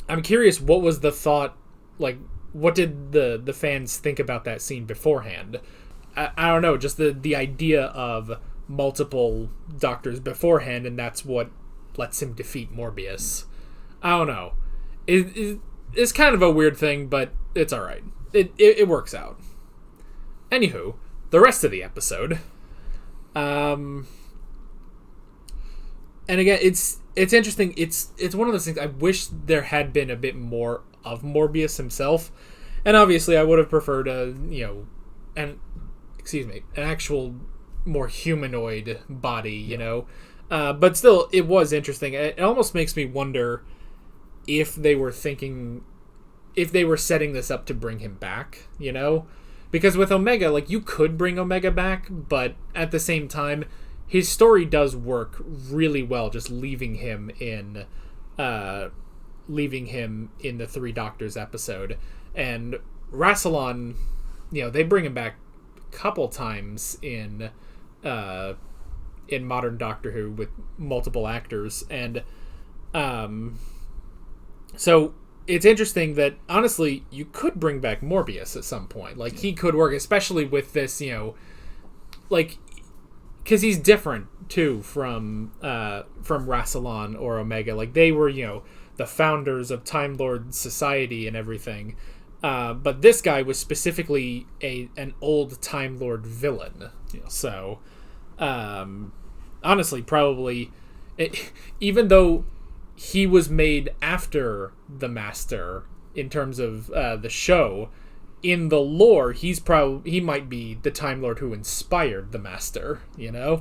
[SPEAKER 1] I'm curious, what was the thought, like, what did the fans think about that scene beforehand? I don't know, just the idea of multiple Doctors beforehand, and that's what lets him defeat Morbius. I don't know. It's kind of a weird thing, but it's alright. It works out. Anywho, the rest of the episode. And again, it's interesting. It's one of those things. I wish there had been a bit more of Morbius himself, and obviously I would have preferred an actual more humanoid body, but still, it was interesting. It almost makes me wonder if they were setting this up to bring him back, because with Omega, like, you could bring Omega back, but at the same time, his story does work really well, just leaving him in the Three Doctors episode. And Rassilon, they bring him back a couple times in modern Doctor Who with multiple actors, and so it's interesting that, honestly, you could bring back Morbius at some point. Like, he could work, especially with this, like, because he's different too from Rassilon or Omega. Like, they were, the founders of Time Lord Society and everything. But this guy was specifically an old Time Lord villain.
[SPEAKER 3] Yeah.
[SPEAKER 1] So, honestly, probably, even though he was made after the Master in terms of the show, in the lore, he might be the Time Lord who inspired the Master, Yeah.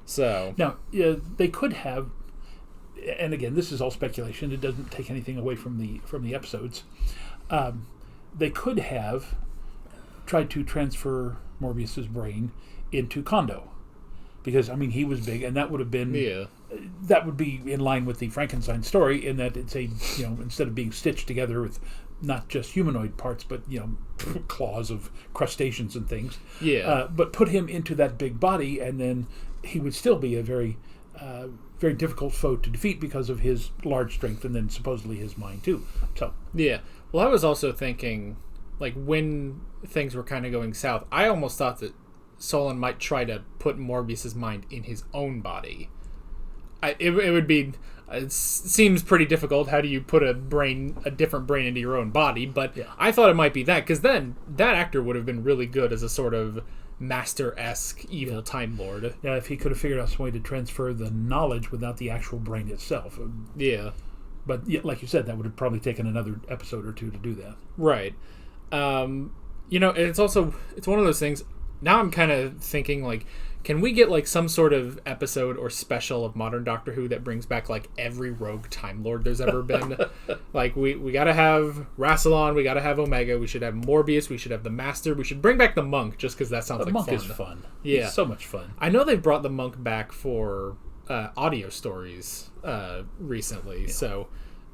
[SPEAKER 1] So
[SPEAKER 3] now, they could have, and again, this is all speculation. It doesn't take anything away from the episodes. They could have tried to transfer Morbius's brain into Kondo, because he was big, and that would have been that would be in line with the Frankenstein story, in that it's instead of being stitched together with not just humanoid parts, but claws of crustaceans and things. But put him into that big body, and then he would still be a very very difficult foe to defeat because of his large strength, and then supposedly his mind too. So
[SPEAKER 1] well, I was also thinking, like, when things were kind of going south, I almost thought that Solon might try to put Morbius's mind in his own body. It seems pretty difficult. How do you put a different brain into your own body? But I thought it might be that, because then that actor would have been really good as a sort of Master-esque evil Time Lord.
[SPEAKER 3] Yeah, if he could have figured out some way to transfer the knowledge without the actual brain itself.
[SPEAKER 1] Yeah.
[SPEAKER 3] But like you said, that would have probably taken another episode or two to do that.
[SPEAKER 1] Right. And it's one of those things. Now I'm kind of thinking, like, can we get, like, some sort of episode or special of modern Doctor Who that brings back, like, every rogue Time Lord there's ever been? Like, we gotta have Rassilon, we gotta have Omega, we should have Morbius, we should have the Master, we should bring back the Monk, just because that sounds like fun.
[SPEAKER 3] The Monk is fun.
[SPEAKER 1] Yeah.
[SPEAKER 3] It's so much fun.
[SPEAKER 1] I know they brought the Monk back for audio stories recently, so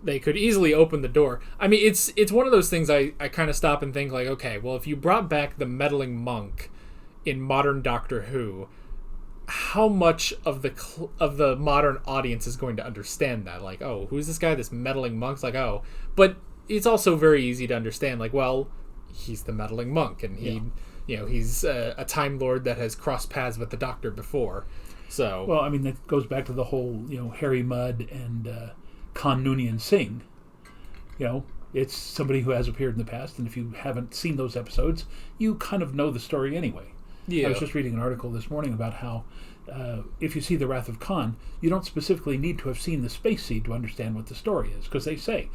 [SPEAKER 1] they could easily open the door. It's one of those things I kind of stop and think, like, okay, well, if you brought back the meddling Monk in modern Doctor Who, how much of the modern audience is going to understand that? Like, oh, who's this guy, this meddling Monk's like, oh. But it's also very easy to understand, like, well, he's the meddling Monk, and he's a Time Lord that has crossed paths with the Doctor before. So,
[SPEAKER 3] well, that goes back to the whole, Harry Mudd and Khan Noonien Singh. It's somebody who has appeared in the past, and if you haven't seen those episodes, you kind of know the story anyway.
[SPEAKER 1] Yeah.
[SPEAKER 3] I was just reading an article this morning about how if you see The Wrath of Khan, you don't specifically need to have seen the space seed to understand what the story is, because they say,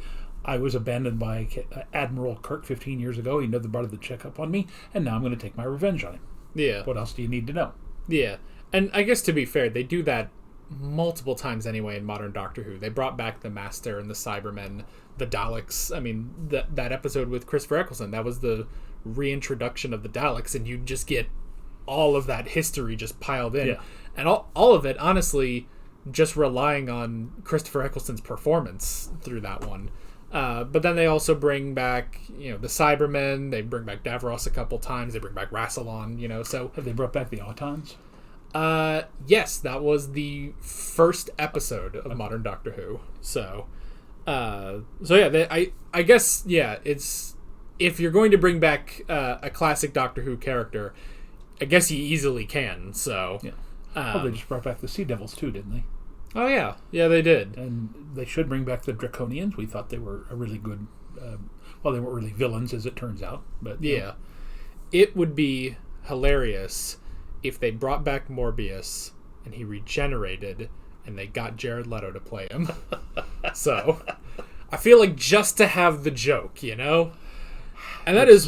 [SPEAKER 3] I was abandoned by Admiral Kirk 15 years ago. He never bothered to check up on me, and now I'm going to take my revenge on him.
[SPEAKER 1] Yeah.
[SPEAKER 3] What else do you need to know?
[SPEAKER 1] Yeah. And I guess to be fair, they do that multiple times anyway in modern Doctor Who. They brought back the Master and the Cybermen, the Daleks. I mean, that episode with Christopher Eccleston, that was the reintroduction of the Daleks, and you just get all of that history just piled in.
[SPEAKER 3] Yeah.
[SPEAKER 1] And all of it, honestly, just relying on Christopher Eccleston's performance through that one. But then they also bring back, the Cybermen. They bring back Davros a couple times. They bring back Rassilon, so...
[SPEAKER 3] Have they brought back the Autons?
[SPEAKER 1] Yes, that was the first episode of Modern Doctor Who. So yeah, I guess, yeah, it's... If you're going to bring back a classic Doctor Who character, I guess you easily can, so...
[SPEAKER 3] Yeah. They just brought back the Sea Devils too, didn't they?
[SPEAKER 1] Oh, yeah. Yeah, they did.
[SPEAKER 3] And they should bring back the Draconians. We thought they were a really good... they weren't really villains, as it turns out. But
[SPEAKER 1] yeah. It would be hilarious if they brought back Morbius and he regenerated and they got Jared Leto to play him. So, I feel like just to have the joke, And that is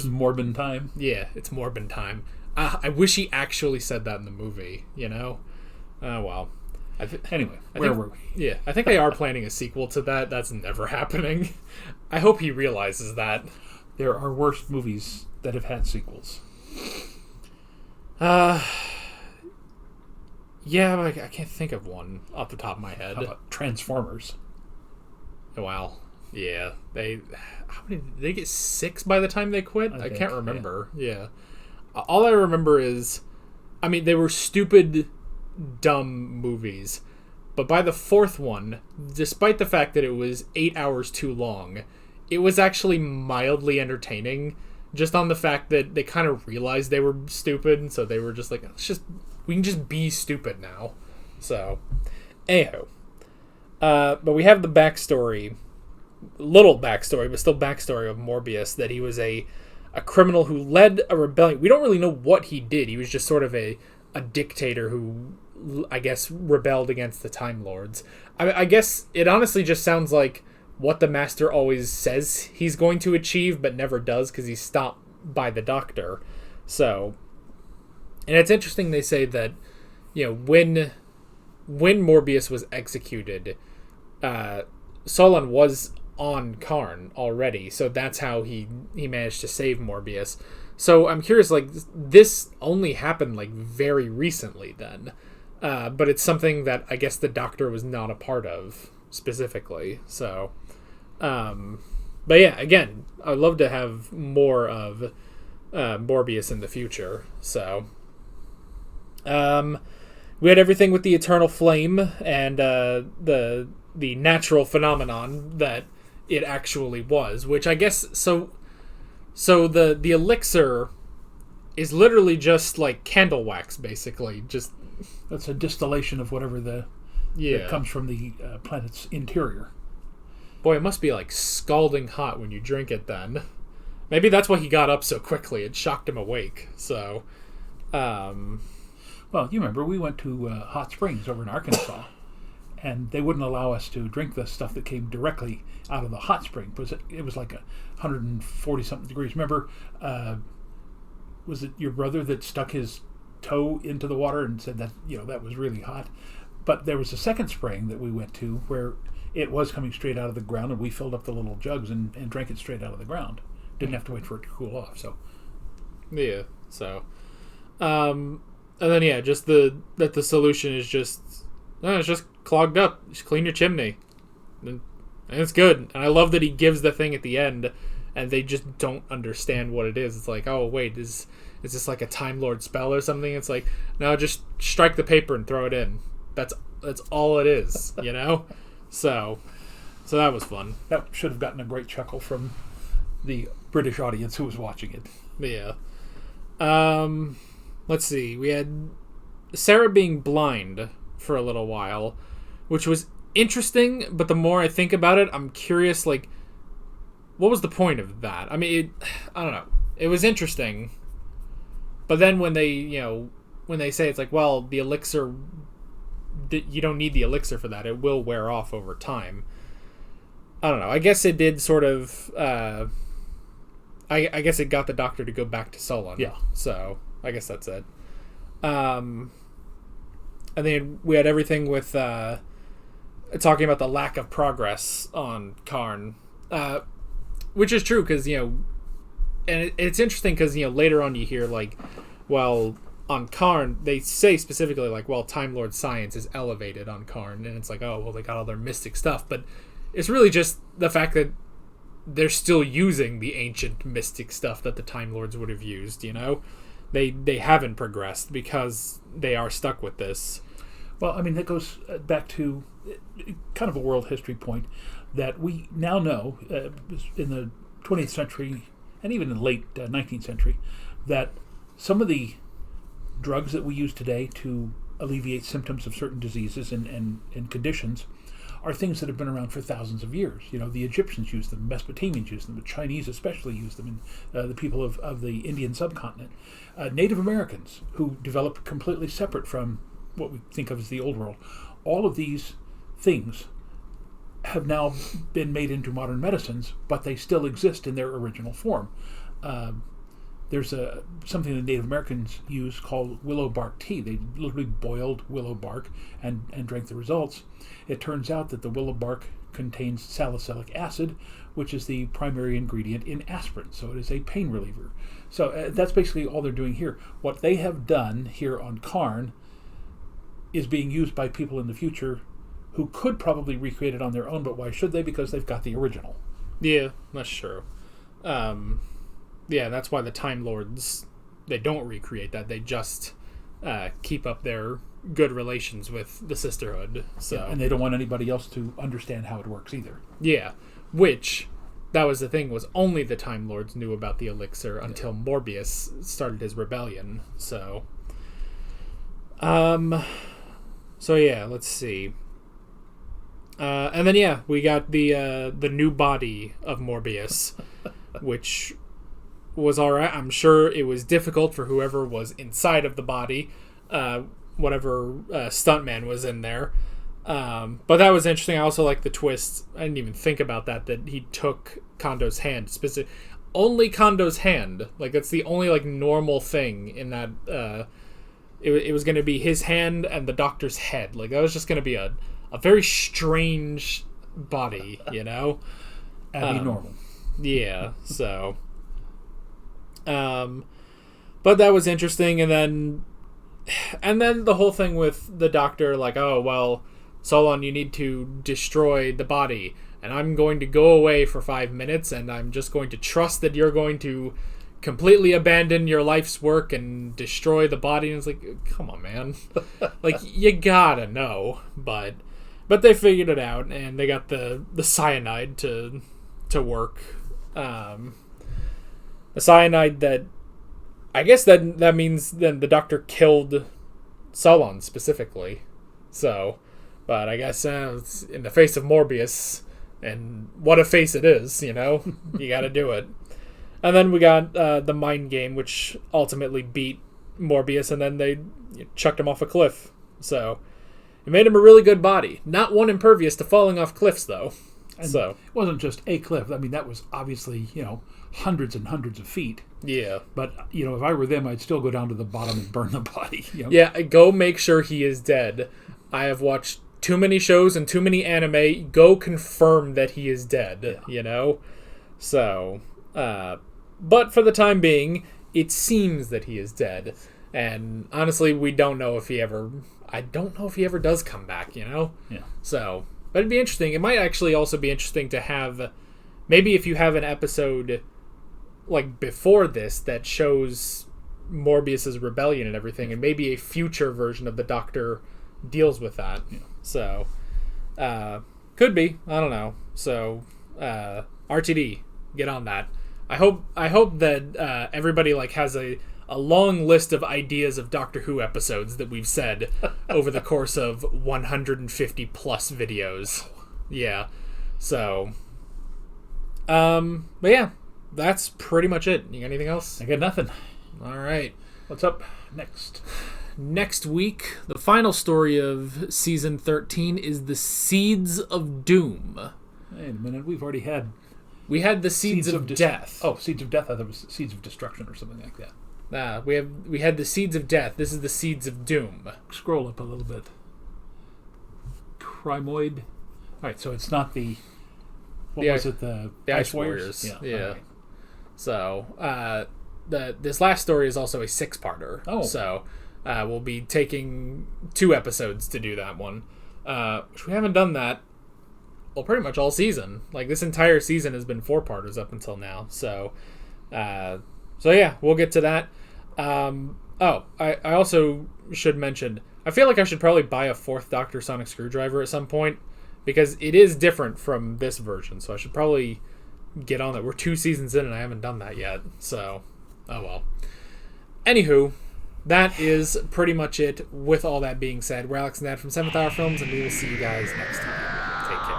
[SPEAKER 3] Morbin time.
[SPEAKER 1] Yeah, it's Morbin time. I wish he actually said that in the movie, Oh, well.
[SPEAKER 3] Anyway, where were we?
[SPEAKER 1] Yeah, I think they are planning a sequel to that. That's never happening. I hope he realizes that.
[SPEAKER 3] There are worse movies that have had sequels.
[SPEAKER 1] Yeah, but I can't think of one off the top of my head.
[SPEAKER 3] How about Transformers?
[SPEAKER 1] Wow. Yeah. How many did they get? 6 by the time they quit? I can't remember. Yeah. All I remember is, they were stupid, dumb movies. But by the 4th one, despite the fact that it was 8 hours too long, it was actually mildly entertaining. Just on the fact that they kind of realized they were stupid, and so they were just like, we can just be stupid now. So, anyhow. But we have the backstory, little backstory, but still backstory of Morbius, that he was a criminal who led a rebellion. We don't really know what he did. He was just sort of a dictator who, I guess, rebelled against the Time Lords. I guess it honestly just sounds like what the Master always says he's going to achieve, but never does because he's stopped by the Doctor. So, and it's interesting they say that, when Morbius was executed, Solon was on Karn already, so that's how he managed to save Morbius. So I'm curious, this only happened, very recently then. But it's something that I guess the Doctor was not a part of, specifically. So, but yeah, again, I'd love to have more of Morbius in the future. So, we had everything with the Eternal Flame and the natural phenomenon that it actually was, which I guess so the elixir is literally just like candle wax, basically. Just
[SPEAKER 3] that's a distillation of whatever that comes from the planet's interior.
[SPEAKER 1] Boy, it must be scalding hot when you drink it then. Maybe that's why he got up so quickly. It shocked him awake. So,
[SPEAKER 3] well, you remember we went to Hot Springs over in Arkansas, and they wouldn't allow us to drink the stuff that came directly out of the hot spring. It was 140-something degrees. Remember, was it your brother that stuck his toe into the water and said that, that was really hot? But there was a second spring that we went to where it was coming straight out of the ground, and we filled up the little jugs and drank it straight out of the ground. Didn't have to wait for it to cool off. So,
[SPEAKER 1] yeah. So, and then just the solution is it's just clogged up. Just clean your chimney, and it's good. And I love that he gives the thing at the end, and they just don't understand what it is. It's like, oh wait, is this like a Time Lord spell or something? It's like, no, just strike the paper and throw it in. That's all it is, So that was fun.
[SPEAKER 3] That should have gotten a great chuckle from the British audience who was watching it.
[SPEAKER 1] Yeah. Let's see. We had Sarah being blind for a little while, which was interesting, but the more I think about it, I'm curious, what was the point of that? I mean, I don't know. It was interesting, But then when they say it's like, well, the elixir, you don't need the elixir for that. It will wear off over time. I don't know. I guess it did sort of. I guess it got the Doctor to go back to Solon.
[SPEAKER 3] Yeah.
[SPEAKER 1] So I guess that's it. And then we had everything with talking about the lack of progress on Karn, which is true because and it's interesting because later on you hear like, well, on Karn they say specifically like, well, Time Lord science is elevated on Karn, and it's like, oh well, they got all their mystic stuff, but it's really just the fact that they're still using the ancient mystic stuff that the Time Lords would have used. They haven't progressed because they are stuck with this.
[SPEAKER 3] Well, I mean, that goes back to kind of a world history point that we now know in the 20th century and even in the late 19th century that some of the drugs that we use today to alleviate symptoms of certain diseases and conditions are things that have been around for thousands of years. The Egyptians used them, Mesopotamians used them, the Chinese especially used them, and the people of the Indian subcontinent. Native Americans, who developed completely separate from what we think of as the old world. All of these things have now been made into modern medicines, but they still exist in their original form. There's something that Native Americans use called willow bark tea. They literally boiled willow bark and drank the results. It turns out that the willow bark contains salicylic acid, which is the primary ingredient in aspirin, so it is a pain reliever. So that's basically all they're doing here. What they have done here on Karn is being used by people in the future who could probably recreate it on their own, but why should they? Because they've got the original.
[SPEAKER 1] Yeah, that's true. Yeah, that's why the Time Lords, they don't recreate that. They just keep up their good relations with the Sisterhood. So
[SPEAKER 3] yeah, and they don't want anybody else to understand how it works either.
[SPEAKER 1] Yeah, which, that was the thing, was only the Time Lords knew about the elixir until Morbius started his rebellion. So yeah, let's see. And then we got the new body of Morbius, which was alright. I'm sure it was difficult for whoever was inside of the body, whatever stuntman was in there. But that was interesting. I also like the twist. I didn't even think about that he took Kondo's hand. Only Kondo's hand. Like, that's the only normal thing in that. It was going to be his hand and the Doctor's head. Like, that was just going to be a very strange body,
[SPEAKER 3] Abnormal.
[SPEAKER 1] Yeah, so. But that was interesting, and then the whole thing with the Doctor, like, oh, well, Solon, you need to destroy the body, and I'm going to go away for 5 minutes, and I'm just going to trust that you're going to completely abandon your life's work and destroy the body. And it's like, come on, man. Like, you gotta know. But they figured it out, and they got the cyanide to work. The cyanide that, I guess that means then the Doctor killed Solon specifically. So, but I guess it's in the face of Morbius, and what a face it is, you gotta do it. And then we got the mind game, which ultimately beat Morbius, and then they chucked him off a cliff. So it made him a really good body. Not one impervious to falling off cliffs, though.
[SPEAKER 3] And
[SPEAKER 1] so
[SPEAKER 3] it wasn't just a cliff. I mean, that was obviously, hundreds and hundreds of feet.
[SPEAKER 1] Yeah.
[SPEAKER 3] But, if I were them, I'd still go down to the bottom and burn the body.
[SPEAKER 1] Yeah, go make sure he is dead. I have watched too many shows and too many anime. Go confirm that he is dead, So, but for the time being, it seems that he is dead. And honestly, we don't know if he ever... I don't know if he ever does come back, Yeah. So, but it'd be interesting. It might actually also be interesting to have... Maybe if you have an episode, before this, that shows Morbius's rebellion and everything, and maybe a future version of the Doctor deals with that. Yeah. So, could be. I don't know. So, RTD, get on that. I hope that everybody has a long list of ideas of Doctor Who episodes that we've said over the course of 150 plus videos. Yeah. So, but yeah, that's pretty much it. You got anything else?
[SPEAKER 3] I got nothing.
[SPEAKER 1] All right.
[SPEAKER 3] What's up next?
[SPEAKER 1] Next week, the final story of Season 13 is The Seeds of Doom.
[SPEAKER 3] Wait a minute, we've already had...
[SPEAKER 1] We had the Seeds of Death.
[SPEAKER 3] Oh, Seeds of Death. I thought it was Seeds of Destruction or something like that.
[SPEAKER 1] We had the Seeds of Death. This is the Seeds of Doom.
[SPEAKER 3] Scroll up a little bit. Crimoid. All right, so it's not the... What was it? The Ice Warriors?
[SPEAKER 1] Yeah.
[SPEAKER 3] Okay.
[SPEAKER 1] So, this last story is also a 6-parter.
[SPEAKER 3] Oh.
[SPEAKER 1] So, we'll be taking 2 episodes to do that one. Which we haven't done that, well, pretty much all season. Like, this entire season has been 4-parters up until now. So yeah, we'll get to that. I also should mention, I feel like I should probably buy a 4th Dr. Sonic screwdriver at some point, because it is different from this version, so I should probably get on it. We're 2 seasons in and I haven't done that yet, so oh well. Anywho, that is pretty much it. With all that being said, we're Alex and Dad from 7th Hour Films, and we will see you guys next time. Take care.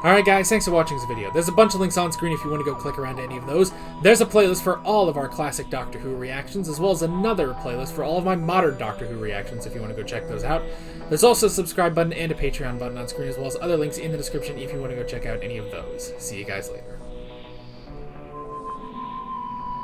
[SPEAKER 1] Alright guys, thanks for watching this video. There's a bunch of links on screen if you want to go click around to any of those. There's a playlist for all of our classic Doctor Who reactions, as well as another playlist for all of my modern Doctor Who reactions if you want to go check those out. There's also a subscribe button and a Patreon button on screen, as well as other links in the description if you want to go check out any of those. See you guys later.